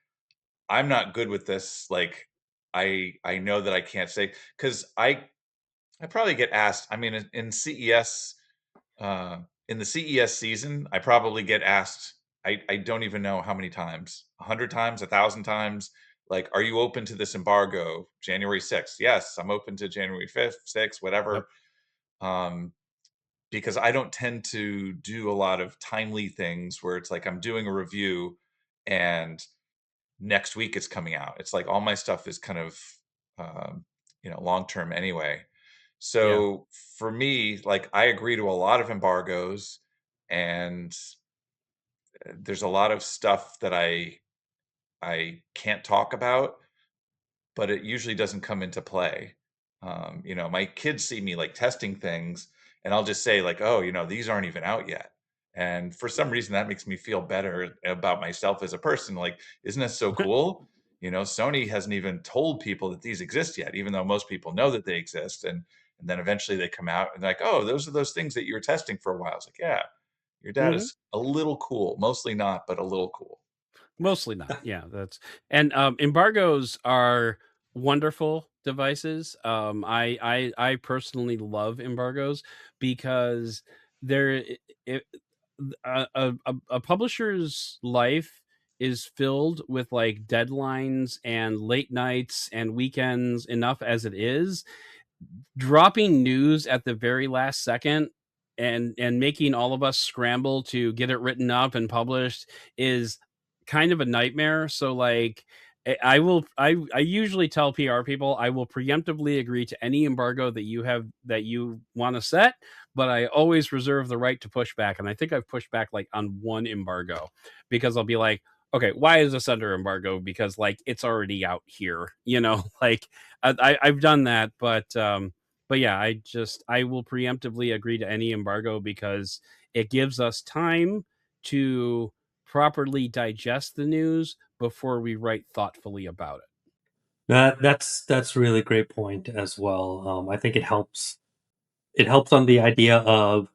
[SPEAKER 2] I'm not good with this. Like, I know that I can't say, because I probably get asked. I mean, in CES, uh, in the CES season, I probably get asked. I don't even know how many times, 100 times, 1,000 times. Like, are you open to this embargo, January 6th? Yes, I'm open to January 5th, 6th,
[SPEAKER 3] Yep.
[SPEAKER 2] whatever. Um, because I don't tend to do a lot of timely things where it's like I'm doing a review and next week it's coming out. It's like all my stuff is kind of um, long term anyway.
[SPEAKER 3] Yeah.
[SPEAKER 2] So for me, like, I agree to a lot of embargoes, and there's a lot of stuff that I can't talk about, but it usually doesn't come into play. My kids see me like testing things, and I'll just say like, oh, these aren't even out yet. And for some reason, that makes me feel better about myself as a person. Like, isn't this so cool? Sony hasn't even told people that these exist yet, even though most people know that they exist. And then eventually they come out and they're like, oh, those are those things that you were testing for a while. It's like, yeah, your dad
[SPEAKER 3] Mhm.
[SPEAKER 2] is a little cool, mostly not, but a little cool.
[SPEAKER 3] Mostly not. Yeah, that's and embargoes are wonderful devices. I personally love embargoes because they're it, a publisher's life is filled with like deadlines and late nights and weekends enough as it is. Dropping news at the very last second and making all of us scramble to get it written up and published is kind of a nightmare. So like I usually tell PR people I will preemptively agree to any embargo that you want to set, but I always reserve the right to push back. And I think I've pushed back like on one embargo because I'll be like, okay, why is this under embargo? Because like it's already out here, like I've done that, but yeah, I will preemptively agree to any embargo because it gives us time to properly digest the news before we write thoughtfully about it.
[SPEAKER 1] That's really great point as well. I think it helps on the idea of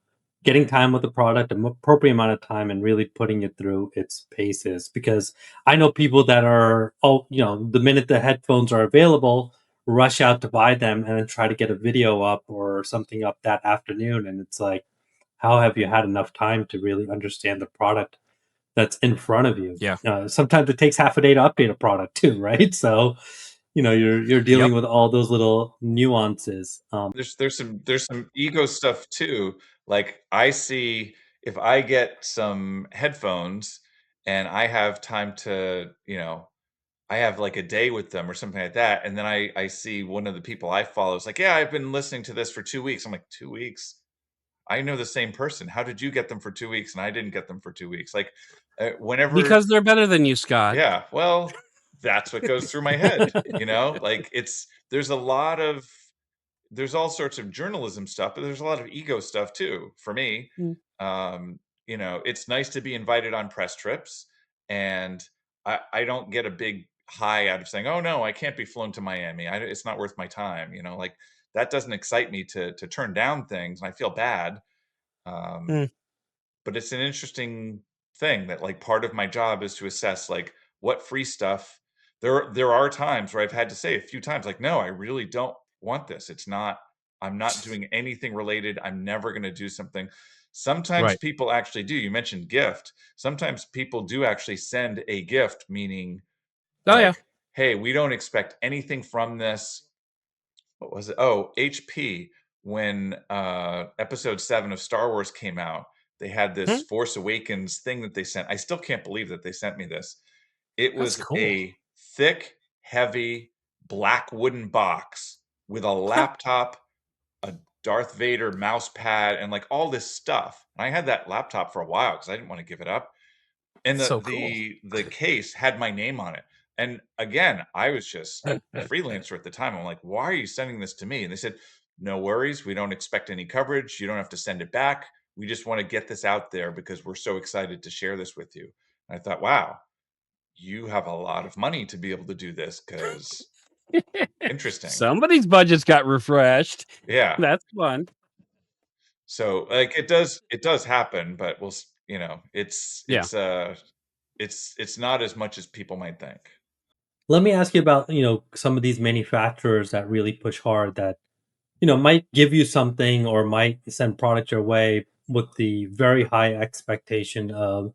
[SPEAKER 1] getting time with the product, an appropriate amount of time, and really putting it through its paces. Because I know people that are, the minute the headphones are available, rush out to buy them and then try to get a video up or something up that afternoon. And it's like, how have you had enough time to really understand the product that's in front of you?
[SPEAKER 3] Yeah.
[SPEAKER 1] Sometimes it takes half a day to update a product too, right? So, you're
[SPEAKER 3] Yep.
[SPEAKER 1] dealing with all those little nuances.
[SPEAKER 2] There's some ego stuff too. Like, I see if I get some headphones and I have time to, I have like a day with them or something like that, and then I see one of the people I follow is like, yeah, I've been listening to this for 2 weeks. I'm like, 2 weeks? I know the same person. How did you get them for 2 weeks and I didn't get them for 2 weeks? Like, whenever,
[SPEAKER 3] Because they're better than you, Scott.
[SPEAKER 2] yeah, well, that's what goes through my head. Like, there's all sorts of journalism stuff, but there's a lot of ego stuff too for me.
[SPEAKER 3] Mm.
[SPEAKER 2] It's nice to be invited on press trips, and I don't get a big high out of saying, "Oh no, I can't be flown to Miami. It's not worth my time." Like, that doesn't excite me to turn down things, and I feel bad. Um,
[SPEAKER 3] Mm.
[SPEAKER 2] but it's an interesting thing that, like, part of my job is to assess like what free stuff. There are times where I've had to say a few times like, no, I really don't want this. I'm not doing anything related. I'm never going to do something. Sometimes
[SPEAKER 3] Right.
[SPEAKER 2] people actually do. You mentioned gift. Sometimes people do actually send a gift, meaning
[SPEAKER 3] Oh yeah.
[SPEAKER 2] like, hey, we don't expect anything from this. What was it? Oh, HP, when episode 7 of Star Wars came out, they had this
[SPEAKER 3] Hmm.
[SPEAKER 2] Force Awakens thing that they sent. I still can't believe that they sent me this. It
[SPEAKER 3] That's
[SPEAKER 2] was
[SPEAKER 3] cool.
[SPEAKER 2] a thick, heavy, black wooden box with a
[SPEAKER 3] Huh.
[SPEAKER 2] laptop, a Darth Vader mouse pad, and like all this stuff. And I had that laptop for a while because I didn't want to give it up. And
[SPEAKER 3] That's
[SPEAKER 2] the
[SPEAKER 3] so cool.
[SPEAKER 2] the case had my name on it. And again, I was just a freelancer at the time. I'm like, "Why are you sending this to me?" And they said, "No worries. We don't expect any coverage. You don't have to send it back. We just want to get this out there because we're so excited to share this with you." And I thought, "Wow, you have a lot of money to be able to do this, because interesting."
[SPEAKER 3] Somebody's budget's got refreshed.
[SPEAKER 2] Yeah.
[SPEAKER 3] That's fun.
[SPEAKER 2] So, like, it does happen, but it's
[SPEAKER 3] Yeah.
[SPEAKER 2] it's not as much as people might think.
[SPEAKER 1] Let me ask you about, some of these manufacturers that really push hard that, might give you something or might send product your way with the very high expectation of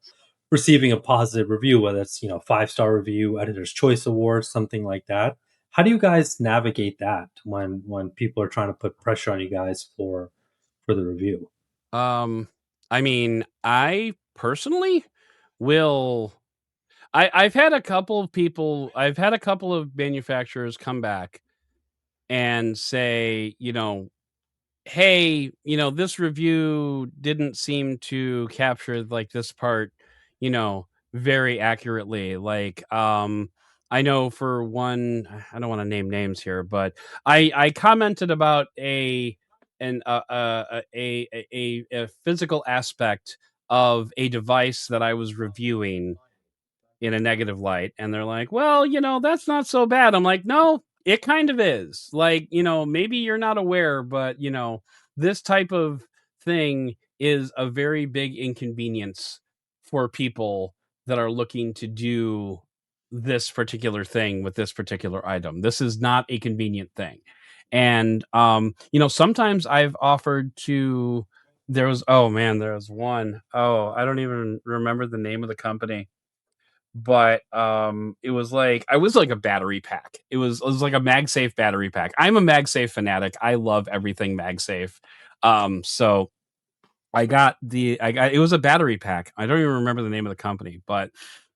[SPEAKER 1] receiving a positive review, whether it's, 5-star review, editor's choice awards, something like that. How do you guys navigate that when people are trying to put pressure on you guys for the review?
[SPEAKER 3] I mean, I personally will I've had a couple of manufacturers come back and say, hey, this review didn't seem to capture like this part, very accurately. Like, I know for one, I don't want to name names here, but I commented about a physical aspect of a device that I was reviewing in a negative light, and they're like, well, that's not so bad. I'm like, no, it kind of is. Like, maybe you're not aware, but this type of thing is a very big inconvenience for people that are looking to do this particular thing with this particular item. This is not a convenient thing. And sometimes I've offered to there was one. Oh, I don't even remember the name of the company, but it was like I was like a battery pack. It was like a MagSafe battery pack. I'm a MagSafe fanatic. I love everything MagSafe. So it was a battery pack. I don't even remember the name of the company, but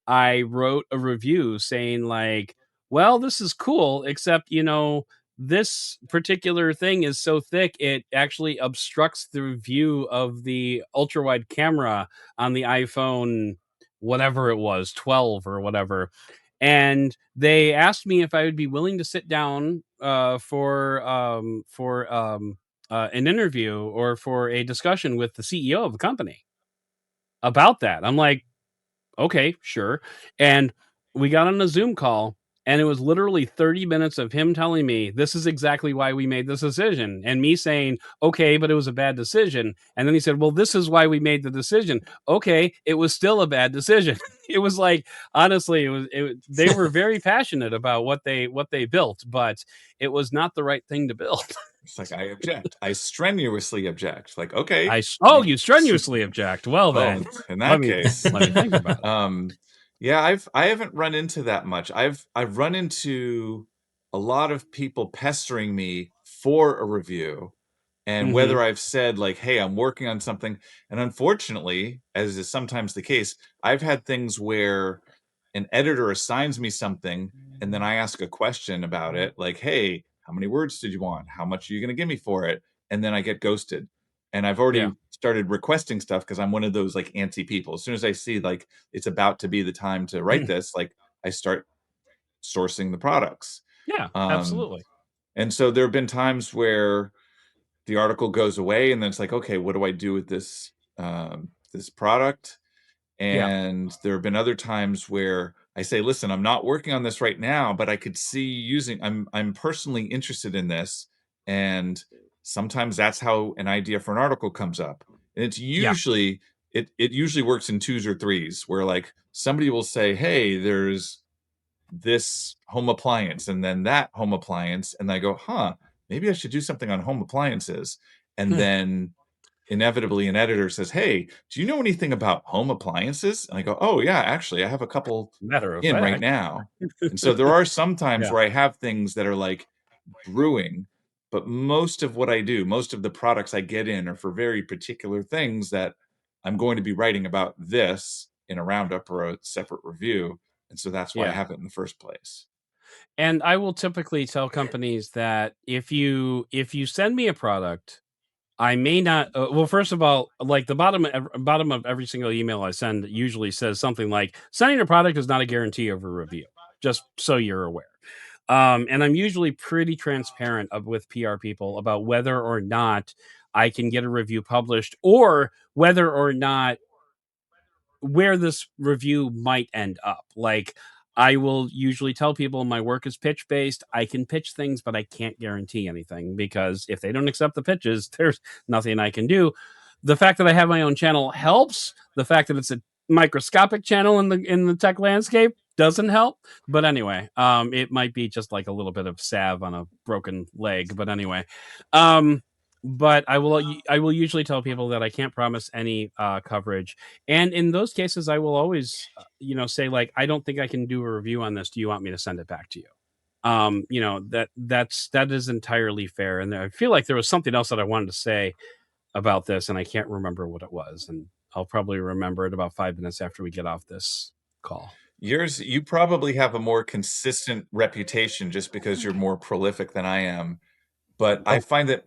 [SPEAKER 3] I wrote a review saying like, well, this is cool, except this particular thing is so thick it actually obstructs the view of the ultra wide camera on the iPhone, whatever it was, 12 or whatever. And they asked me if I would be willing to sit down for an interview or for a discussion with the CEO of the company about that. I'm like, okay, sure. And we got on a Zoom call, and it was literally 30 minutes of him telling me this is exactly why we made this decision, and me saying, okay, but it was a bad decision. And then he said, well, this is why we made the decision. Okay, it was still a bad decision. It was like, honestly, they were very passionate about what they built, but it was not the right thing to build.
[SPEAKER 2] It's like, I object. I strenuously object. Like, okay,
[SPEAKER 3] You strenuously object. Well,
[SPEAKER 2] well,
[SPEAKER 3] then
[SPEAKER 2] in
[SPEAKER 3] let
[SPEAKER 2] that
[SPEAKER 3] me
[SPEAKER 2] case,
[SPEAKER 3] let me think about it.
[SPEAKER 2] yeah, I haven't run into that much. I've run into a lot of people pestering me for a review, and
[SPEAKER 3] Hmm.
[SPEAKER 2] whether I've said like, "Hey, I'm working on something," and unfortunately, as is sometimes the case, I've had things where an editor assigns me something, and then I ask a question about it, like, "Hey, how many words did you want? How much are you going to give me for it?" And then I get ghosted. And I've
[SPEAKER 3] Yeah.
[SPEAKER 2] already started requesting stuff because I'm one of those like antsy people. As soon as I see like it's about to be the time to write this, like I start sourcing the products.
[SPEAKER 3] Yeah,
[SPEAKER 2] Um,
[SPEAKER 3] absolutely.
[SPEAKER 2] and so there have been times where the article goes away, and then it's like, okay, what do I do with this product?
[SPEAKER 3] Yeah.
[SPEAKER 2] And there have been other times where I say, listen, I'm not working on this right now, but I could see using I'm personally interested in this. And sometimes that's how an idea for an article comes up. And it's
[SPEAKER 3] Yeah.
[SPEAKER 2] usually it usually works in twos or threes where like somebody will say, hey, there's this home appliance and then that home appliance. And I go, huh, maybe I should do something on home appliances. And
[SPEAKER 3] Hmm.
[SPEAKER 2] then inevitably an editor says, hey, do you know anything about home appliances? And I go, oh yeah, actually I have a couple
[SPEAKER 3] Matter of
[SPEAKER 2] in right
[SPEAKER 3] fact.
[SPEAKER 2] now. And so there are some times
[SPEAKER 3] Yeah.
[SPEAKER 2] where I have things that are like brewing, but most of what I do, most of the products I get in are for very particular things that I'm going to be writing about this in a roundup or a separate review. And so that's why I
[SPEAKER 3] Yeah.
[SPEAKER 2] have it in the first place.
[SPEAKER 3] And I will typically tell companies that if you send me a product, I may not. Well, first of all, like the bottom of every single email I send usually says something like, "Sending a product is not a guarantee of a review." Just so you're aware. And I'm usually pretty transparent with PR people about whether or not I can get a review published, or whether or not where this review might end up. Like, I will usually tell people my work is pitch based. I can pitch things, but I can't guarantee anything, because if they don't accept the pitches, there's nothing I can do. The fact that I have my own channel helps. The fact that it's a microscopic channel in the tech landscape doesn't help. But anyway, it might be just like a little bit of salve on a broken leg. But anyway, um, but I will usually tell people that I can't promise any coverage, and in those cases, I will always, say like, I don't think I can do a review on this. Do you want me to send it back to you? That is entirely fair. And I feel like there was something else that I wanted to say about this, and I can't remember what it was. And I'll probably remember it about 5 minutes after we get off this call.
[SPEAKER 2] You probably have a more consistent reputation just because you're more prolific than I am. But I
[SPEAKER 3] Oh,
[SPEAKER 2] find that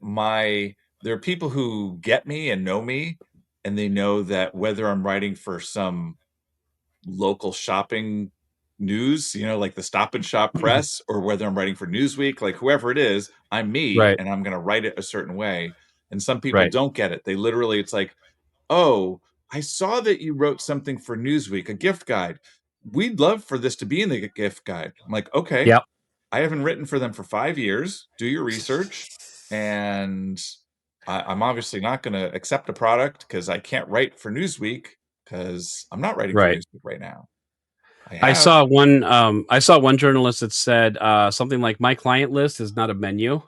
[SPEAKER 2] there are people who get me and know me, and they know that whether I'm writing for some local shopping news, like the Stop and Shop Press, or whether I'm writing for Newsweek, like whoever it is, I'm me,
[SPEAKER 3] Right.
[SPEAKER 2] and I'm going to write it a certain way. And some people
[SPEAKER 3] Right.
[SPEAKER 2] don't get it. They literally, it's like, oh, I saw that you wrote something for Newsweek, a gift guide. We'd love for this to be in the gift guide. I'm like, okay,
[SPEAKER 3] Yep.
[SPEAKER 2] I haven't written for them for 5 years. Do your research. And I'm obviously not going to accept a product because I can't write for Newsweek because I'm not writing for
[SPEAKER 3] Right.
[SPEAKER 2] Newsweek right now. I
[SPEAKER 3] I
[SPEAKER 2] have.
[SPEAKER 3] saw one. I saw one journalist that said something like, "My client list is not a menu."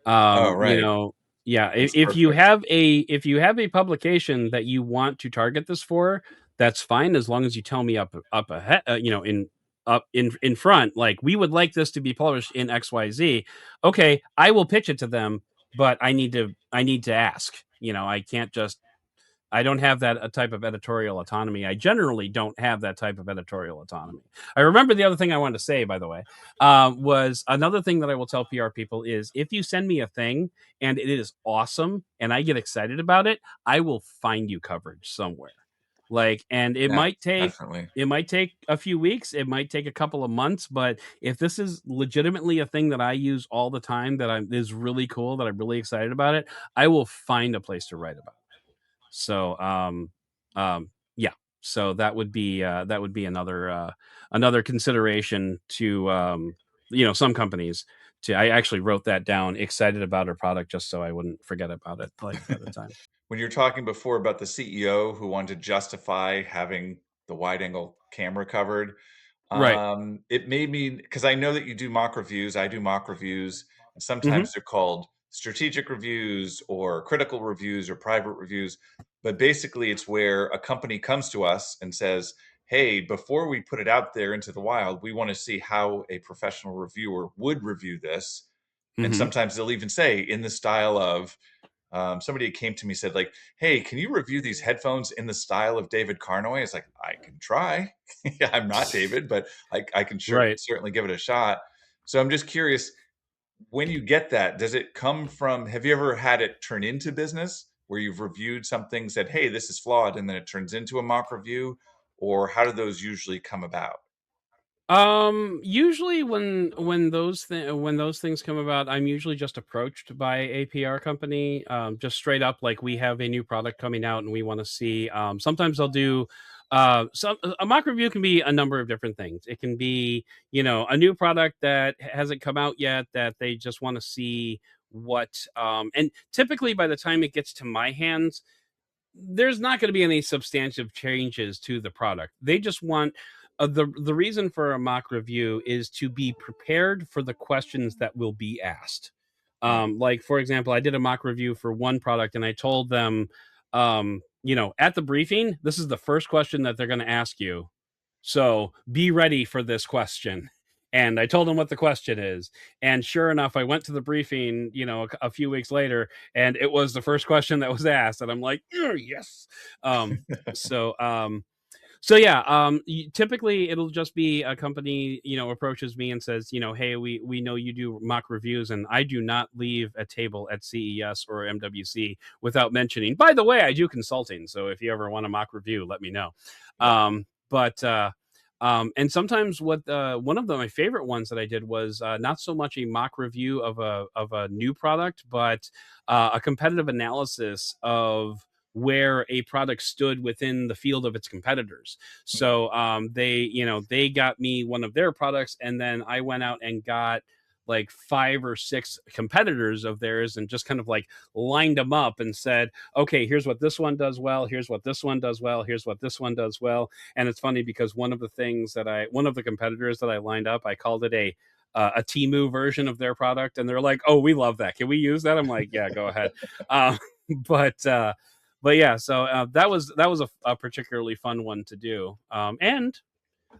[SPEAKER 2] Oh,
[SPEAKER 3] You
[SPEAKER 2] right.
[SPEAKER 3] know, yeah.
[SPEAKER 2] That's
[SPEAKER 3] If you
[SPEAKER 2] perfect.
[SPEAKER 3] have a publication that you want to target this for, that's fine as long as you tell me up ahead. In front, like, we would like this to be published in XYZ. Okay, I will pitch it to them, but I need to ask. I can't just I don't have that type of editorial autonomy. I generally don't have that type of editorial autonomy. I remember the other thing I wanted to say, by the way, was another thing that I will tell PR people is if you send me a thing and it is awesome and I get excited about it, I will find you coverage somewhere. And it
[SPEAKER 2] Yeah,
[SPEAKER 3] might take
[SPEAKER 2] definitely.
[SPEAKER 3] a few weeks, it might take a couple of months, but if this is legitimately a thing that I use all the time is really cool, that I'm really excited about it, I will find a place to write about it. So, yeah. So that would be another consideration to some companies. I actually wrote that down. Excited about our product, just so I wouldn't forget about it like at the time.
[SPEAKER 2] When you're talking before about the CEO who wanted to justify having the wide angle camera covered,
[SPEAKER 3] Right.
[SPEAKER 2] it made me, because I know that you do mock reviews. I do mock reviews, and
[SPEAKER 3] Hmm.
[SPEAKER 2] sometimes they're called strategic reviews or critical reviews or private reviews. But basically, it's where a company comes to us and says, hey, before we put it out there into the wild, we want to see how a professional reviewer would review this. And
[SPEAKER 3] Hmm.
[SPEAKER 2] sometimes they'll even say, in the style of, somebody came to me, said like, hey, can you review these headphones in the style of David Carnoy? It's like, I can try. I'm not David, but I can
[SPEAKER 3] Right.
[SPEAKER 2] certainly give it a shot. So I'm just curious, when you get that, does it come from, have you ever had it turn into business where you've reviewed something, said, hey, this is flawed, and then it turns into a mock review? Or how do those usually come about?
[SPEAKER 3] Usually when those things come about, I'm usually just approached by a PR company, just straight up, like, we have a new product coming out and we want to see. Sometimes they'll do. Some A mock review can be a number of different things. It can be, a new product that hasn't come out yet that they just want to see what. And typically, by the time it gets to my hands, there's not going to be any substantive changes to the product. They just want the reason for a mock review is to be prepared for the questions that will be asked.
[SPEAKER 2] Yeah.
[SPEAKER 3] Like, for example, I did a mock review for one product, and I told them, at the briefing, this is the first question that they're going to ask you, so be ready for this question. And I told them what the question is. And sure enough, I went to the briefing, a few weeks later, and it was the first question that was asked. And I'm like, "Oh, yes." Um, so, um, so yeah, typically it'll just be a company, approaches me and says, hey, we know you do mock reviews, and I do not leave a table at CES or MWC without mentioning, by the way, I do consulting. So if you ever want a mock review, let me know.
[SPEAKER 2] Yeah.
[SPEAKER 3] And sometimes one of my favorite ones that I did was not so much a mock review of a new product, but a competitive analysis of where a product stood within the field of its competitors. So they got me one of their products, and then I went out and got like 5 or 6 competitors of theirs and just kind of like lined them up and said, okay, here's what this one does well, here's what this one does well, here's what this one does well. And it's funny because one of the competitors that I lined up, I called it a Timu version of their product, and they're like, "Oh, we love that. Can we use that?" I'm like, "Yeah, go ahead." Um, but yeah, so that was a particularly fun one to do. And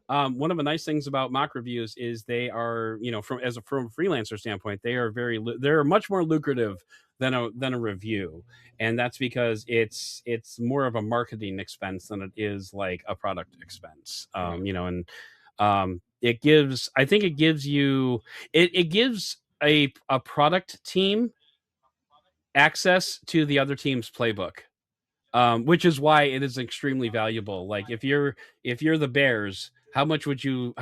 [SPEAKER 3] one of the nice things about mock reviews is they are, from a freelancer standpoint, they're much more lucrative than a review, and that's because it's more of a marketing expense than it is like a product expense.
[SPEAKER 2] Right.
[SPEAKER 3] And I think it gives you it gives a product team access to the other team's playbook, which is why it is extremely valuable. Like, if you're the Bears, how much would you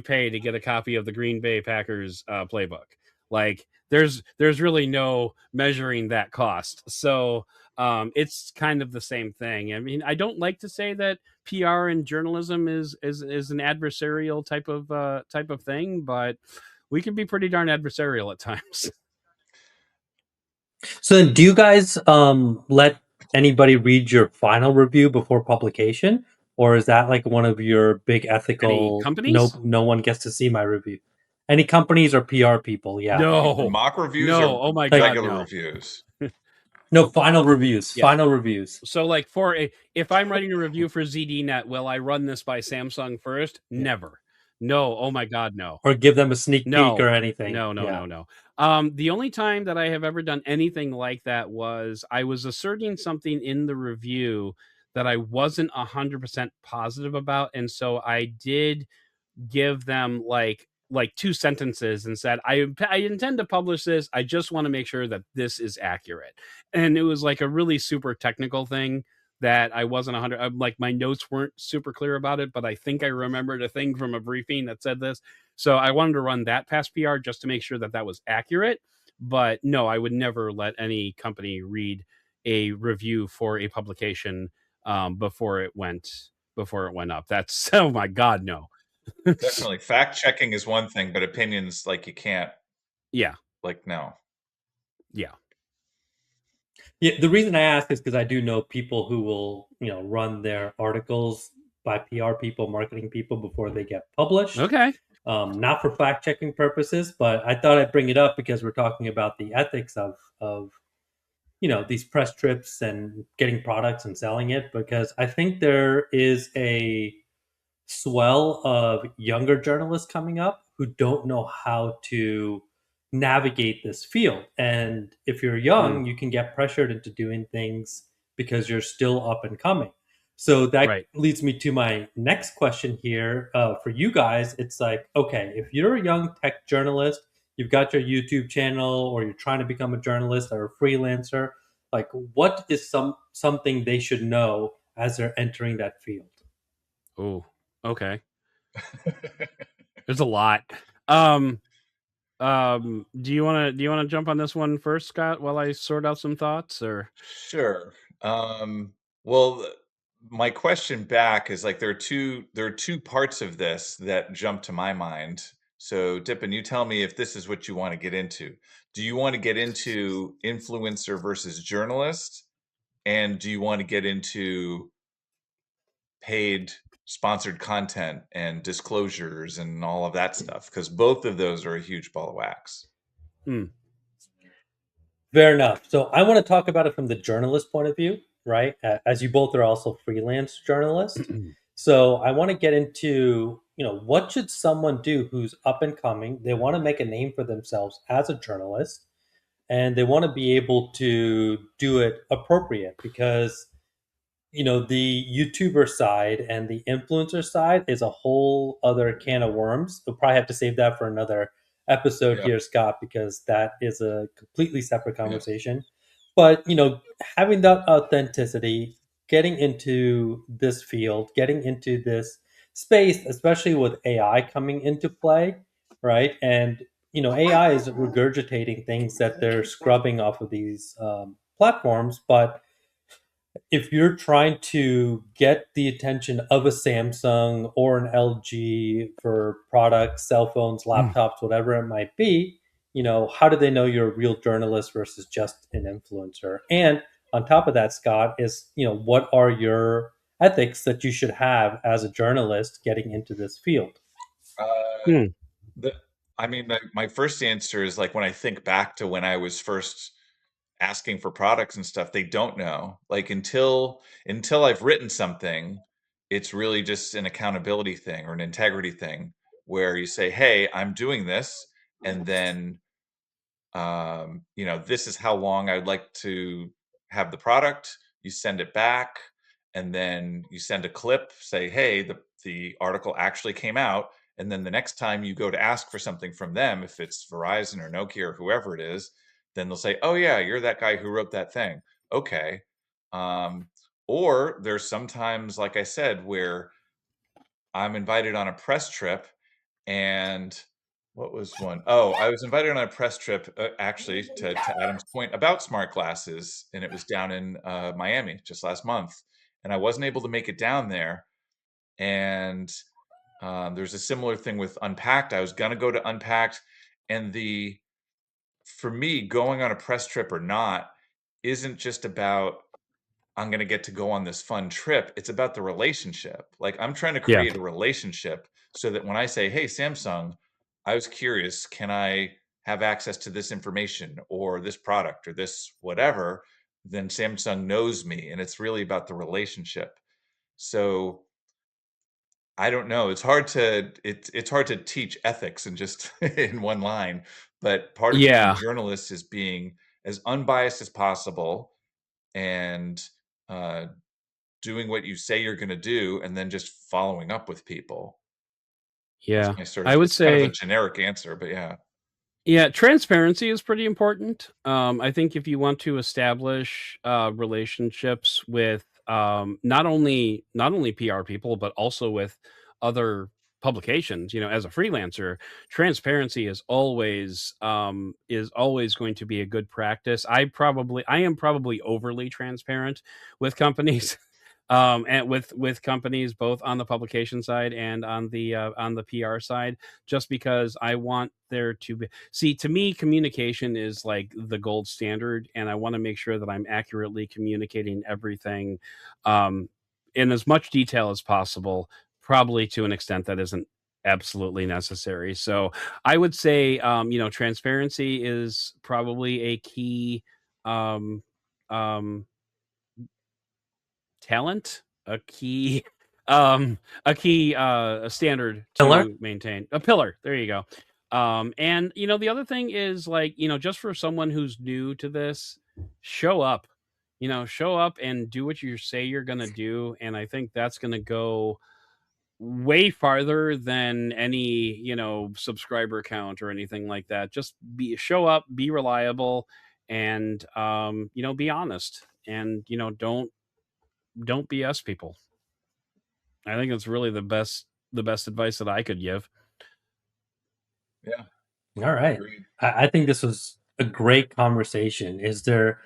[SPEAKER 3] pay to get a copy of the Green Bay Packers playbook? Like there's really no measuring that cost. So it's kind of the same thing. I mean, I don't like to say that PR and journalism is an adversarial type of thing, but we can be pretty darn adversarial at times.
[SPEAKER 1] So then do you guys let anybody read your final review before publication? Or is that like one of your big
[SPEAKER 3] Any
[SPEAKER 1] ethical
[SPEAKER 3] companies?
[SPEAKER 1] no one gets to see my review? Any companies or PR people, yeah.
[SPEAKER 3] No.
[SPEAKER 2] Mock reviews
[SPEAKER 3] No.
[SPEAKER 2] or
[SPEAKER 3] Oh my
[SPEAKER 1] Like-
[SPEAKER 3] god,
[SPEAKER 2] regular
[SPEAKER 3] no.
[SPEAKER 2] reviews?
[SPEAKER 1] No, final reviews.
[SPEAKER 3] Yeah.
[SPEAKER 1] Final reviews.
[SPEAKER 3] So like if I'm writing a review for ZDNet, will I run this by Samsung first? Never. No. Oh my god, no.
[SPEAKER 1] Or give them a sneak
[SPEAKER 3] No.
[SPEAKER 1] peek or anything.
[SPEAKER 3] No.
[SPEAKER 1] Yeah.
[SPEAKER 3] The only time that I have ever done anything like that was I was asserting something in the review that I wasn't 100% positive about, and so I did give them like 2 sentences and said, I intend to publish this. I just want to make sure that this is accurate. And it was like a really super technical thing that I wasn't 100, like my notes weren't super clear about it, but I think I remembered a thing from a briefing that said this. So I wanted to run that past PR just to make sure that that was accurate. But no, I would never let any company read a review for a publication before it went up. That's, oh my God, no.
[SPEAKER 2] Definitely. Fact checking is one thing, but opinions, like, you can't.
[SPEAKER 3] Yeah.
[SPEAKER 2] Like, no.
[SPEAKER 3] Yeah.
[SPEAKER 1] Yeah, the reason I ask is because I do know people who will, run their articles by PR people, marketing people before they get published.
[SPEAKER 3] Okay.
[SPEAKER 1] Not for fact checking purposes, but I thought I'd bring it up because we're talking about the ethics of these press trips and getting products and selling it. Because I think there is a swell of younger journalists coming up who don't know how to navigate this field. And if you're young, you can get pressured into doing things because you're still up and coming. So that
[SPEAKER 3] Right.
[SPEAKER 1] leads me to my next question here for you guys. It's like, okay, if you're a young tech journalist, you've got your YouTube channel, or you're trying to become a journalist or a freelancer, like what is something they should know as they're entering that field?
[SPEAKER 3] Oh, okay. There's a lot. Do you want to jump on this one first, Scott, while I sort out some thoughts? Or
[SPEAKER 2] Sure. Well, my question back is, like, there are two parts of this that jump to my mind. So, Dipin, you tell me if this is what you want to get into. Do you want to get into influencer versus journalist? And do you want to get into paid sponsored content and disclosures and all of that stuff? Because both of those are a huge ball of wax.
[SPEAKER 1] Fair enough. So I want to talk about it from the journalist point of view, right? As you both are also freelance journalists. So I want to get into, what should someone do who's up and coming? They want to make a name for themselves as a journalist, and they want to be able to do it appropriate because the YouTuber side and the influencer side is a whole other can of worms. We'll probably have to save that for another episode here, Scott, because that is a completely separate conversation. But, having that authenticity, getting into this field, getting into this space, especially with AI coming into play, right? And, AI is regurgitating things that they're scrubbing off of these platforms, but if you're trying to get the attention of a Samsung or an LG for products, cell phones, laptops, whatever it might be, how do they know you're a real journalist versus just an influencer? And on top of that, Scott, is, what are your ethics that you should have as a journalist getting into this field?
[SPEAKER 2] I mean, my first answer is, like, when I think back to when I was first asking for products and stuff, they don't know. Like, until I've written something, it's really just an accountability thing or an integrity thing where you say, "Hey, I'm doing this," and then this is how long I'd like to have the product. You send it back, and then you send a clip, say, hey, the article actually came out. And then the next time you go to ask for something from them, if it's Verizon or Nokia or whoever it is, then they'll say, oh yeah, you're that guy who wrote that thing. Okay. Or there's sometimes, like I said, where I'm invited on a press trip, and what was one? Oh, I was invited on a press trip, actually, to Adam's point about smart glasses, and it was down in Miami just last month, and I wasn't able to make it down there. And there's a similar thing with Unpacked. I was gonna go to Unpacked, and for me, going on a press trip or not isn't just about I'm going to get to go on this fun trip. It's about the relationship. Like I'm trying to
[SPEAKER 3] Yeah.
[SPEAKER 2] create a relationship so that when I say, "Hey, Samsung, I was curious, can I have access to this information or this product or this whatever?" Then Samsung knows me, and it's really about the relationship. So I don't know. It's hard to teach ethics in just in one line, but part of being a
[SPEAKER 3] Yeah.
[SPEAKER 2] journalist is being as unbiased as possible and uh, doing what you say you're going to do, and then just following up with people. That's
[SPEAKER 3] Yeah.
[SPEAKER 2] my sort
[SPEAKER 3] I
[SPEAKER 2] of.
[SPEAKER 3] would
[SPEAKER 2] It's kind of a
[SPEAKER 3] say,
[SPEAKER 2] generic answer, but yeah,
[SPEAKER 3] yeah, transparency is pretty important. I think if you want to establish relationships with not only PR people, but also with other publications, as a freelancer, transparency is always going to be a good practice. I am probably overly transparent with companies. And with companies both on the publication side and on the PR side, just because I want there to be. See, to me, communication is like the gold standard, and I want to make sure that I'm accurately communicating everything in as much detail as possible, probably to an extent that isn't absolutely necessary. So I would say, transparency is probably a key um, um, talent, a key, a standard
[SPEAKER 1] Pillar?
[SPEAKER 3] to maintain, a pillar. There you go. And the other thing is, like, just for someone who's new to this, show up. Show up and do what you say you're gonna do, and I think that's gonna go way farther than any subscriber count or anything like that. Just show up, be reliable, and be honest, and don't BS people. I think it's really the best advice that I could give.
[SPEAKER 2] yeah,
[SPEAKER 1] All right.
[SPEAKER 2] agreed.
[SPEAKER 1] I think this was a great conversation. Is there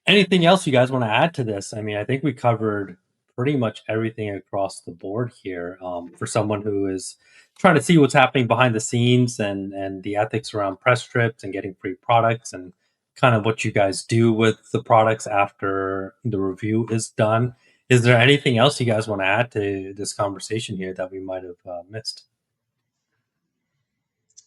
[SPEAKER 1] anything else you guys want to add to this? I mean, I think we covered pretty much everything across the board here. For someone who is trying to see what's happening behind the scenes and the ethics around press trips and getting free products and kind of what you guys do with the products after the review is done. Is there anything else you guys want to add to this conversation here that we might have missed?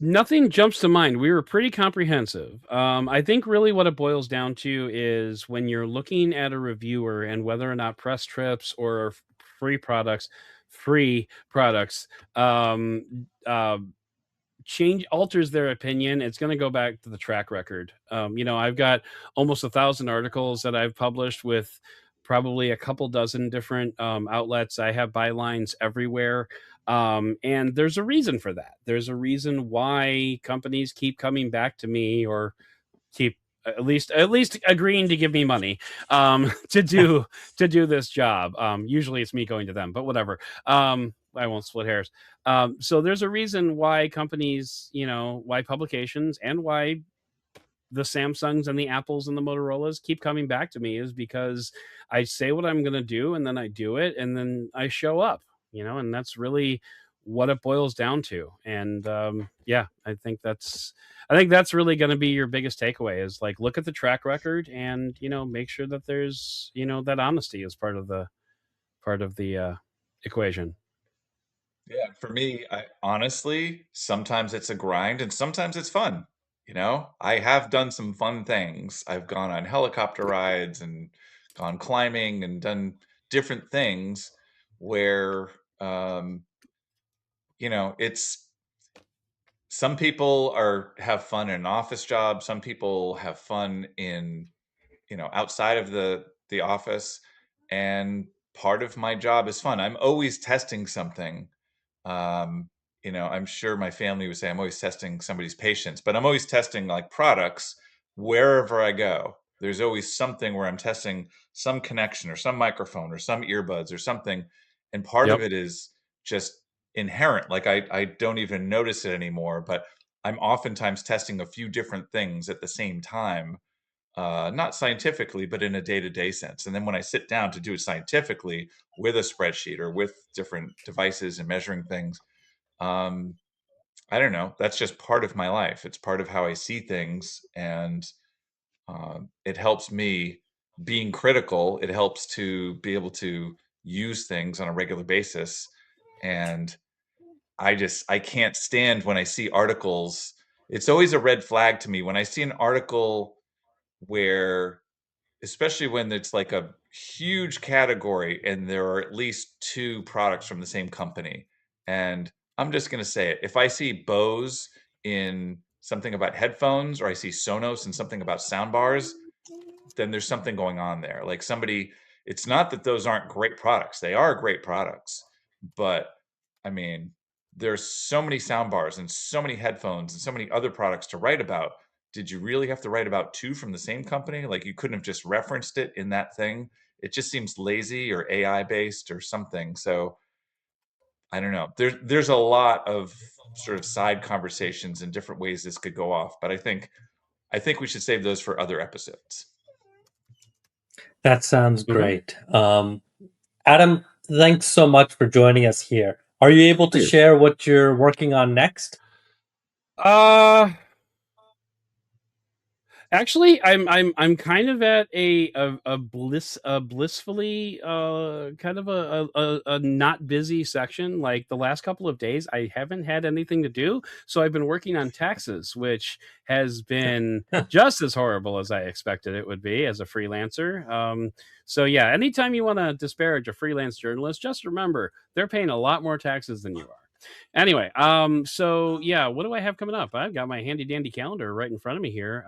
[SPEAKER 3] Nothing jumps to mind. We were pretty comprehensive. I think really what it boils down to is when you're looking at a reviewer and whether or not press trips or free products, free products, change alters their opinion, it's going to go back to the track record. I've got almost 1,000 articles that I've published with probably a couple dozen different outlets. I have bylines everywhere. And there's a reason for that. There's a reason why companies keep coming back to me, or keep at least agreeing to give me money to do this job. Usually it's me going to them, but whatever. I won't split hairs. So there's a reason why companies, why publications, and why the Samsungs and the Apples and the Motorola's keep coming back to me, is because I say what I'm going to do, and then I do it, and then I show up, and that's really what it boils down to. And yeah, I think that's really going to be your biggest takeaway, is like, look at the track record, and make sure that there's that honesty is part of the equation.
[SPEAKER 2] Yeah, for me, I honestly, sometimes it's a grind and sometimes it's fun. I have done some fun things. I've gone on helicopter rides and gone climbing and done different things where, um, it's some people have fun in an office job. Some people have fun in, outside of the office. And part of my job is fun. I'm always testing something. um, I'm sure my family would say I'm always testing somebody's patience, but I'm always testing like products wherever I go. There's always something where I'm testing some connection or some microphone or some earbuds or something. And part of
[SPEAKER 3] Yep.
[SPEAKER 2] it is just inherent. Like I don't even notice it anymore, but I'm oftentimes testing a few different things at the same time, not scientifically, but in a day-to-day sense. And then when I sit down to do it scientifically with a spreadsheet or with different devices and measuring things, I don't know. That's just part of my life. It's part of how I see things, and it helps me being critical. It helps to be able to use things on a regular basis, and I can't stand when I see articles. It's always a red flag to me when I see an article where, especially when it's like a huge category and there are at least two products from the same company. And I'm just going to say it. If I see Bose in something about headphones, or I see Sonos in something about sound bars, then there's something going on there. Like somebody, it's not that those aren't great products. They are great products. But I mean, there's so many sound bars and so many headphones and so many other products to write about. Did you really have to write about two from the same company? Like you couldn't have just referenced it in that thing. It just seems lazy or AI based or something. So I don't know. There's a lot of sort of side conversations and different ways this could go off, but I think we should save those for other episodes.
[SPEAKER 1] That sounds
[SPEAKER 3] Mhm.
[SPEAKER 1] great. Adam, thanks so much for joining us here. Are you able to
[SPEAKER 3] Please.
[SPEAKER 1] share what you're working on next?
[SPEAKER 3] Actually, I'm kind of at a blissfully kind of a not busy section. Like the last couple of days, I haven't had anything to do, so I've been working on taxes, which has been just as horrible as I expected it would be as a freelancer. So yeah, anytime you want to disparage a freelance journalist, just remember they're paying a lot more taxes than you are. Anyway, so yeah, what do I have coming up? I've got my handy dandy calendar right in front of me here.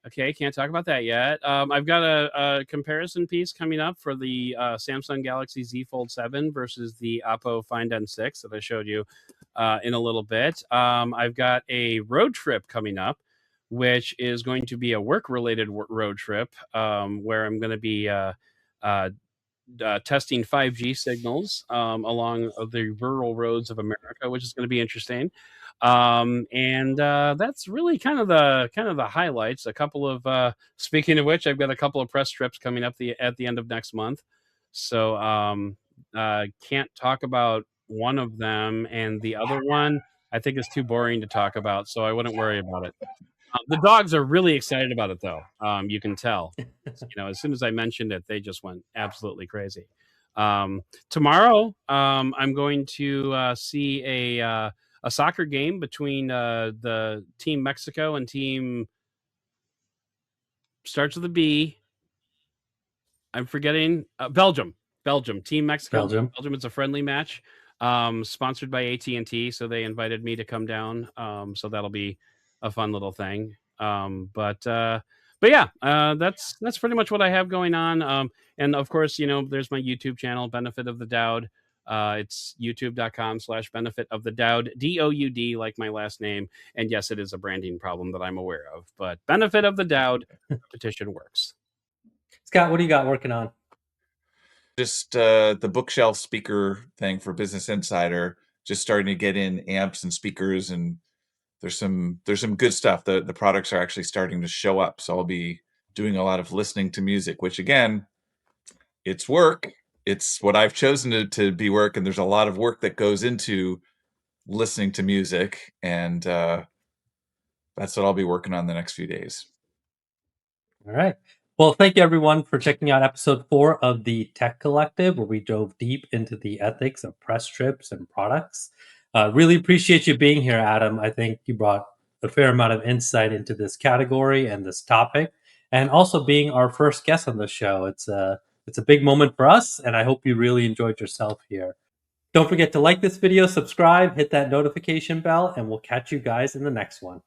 [SPEAKER 3] Okay, can't talk about that yet. I've got a comparison piece coming up for the Samsung Galaxy Z Fold 7 versus the Oppo Find N6 that I showed you in a little bit. I've got a road trip coming up, which is going to be a work-related road trip where I'm going to be uh, testing 5G signals along the rural roads of America, which is going to be interesting. And that's really kind of the highlights. A couple of speaking of which, I've got a couple of press trips coming up at the end of next month. So can't talk about one of them, and the other one I think is too boring to talk about, so I wouldn't worry about it. The dogs are really excited about it, though. You can tell. As soon as I mentioned it, they just went absolutely crazy. Tomorrow, I'm going to see a soccer game between the Team Mexico and Team starts with a B. I'm forgetting Belgium. Belgium. Team Mexico.
[SPEAKER 1] Belgium.
[SPEAKER 3] Belgium. It's a friendly match, sponsored by AT&T. So they invited me to come down. So that'll be a fun little thing. But yeah, that's pretty much what I have going on. And of course, there's my YouTube channel, Benefit of the Doud. It's youtube.com/benefit of the Doud, Doud, like my last name. And yes, it is a branding problem that I'm aware of, but Benefit of the Doud, petition works.
[SPEAKER 1] Scott, what do you got working on?
[SPEAKER 2] Just the bookshelf speaker thing for Business Insider, just starting to get in amps and speakers, and there's some good stuff. The products are actually starting to show up, so I'll be doing a lot of listening to music, which again, it's work. It's what I've chosen to be work, and there's a lot of work that goes into listening to music, and that's what I'll be working on the next few days.
[SPEAKER 1] All right. Well, thank you everyone for checking out episode 4 of the Tech Collective, where we dove deep into the ethics of press trips and products. Really appreciate you being here, Adam. I think you brought a fair amount of insight into this category and this topic, and also being our first guest on the show. It's a big moment for us, and I hope you really enjoyed yourself here. Don't forget to like this video, subscribe, hit that notification bell, and we'll catch you guys in the next one.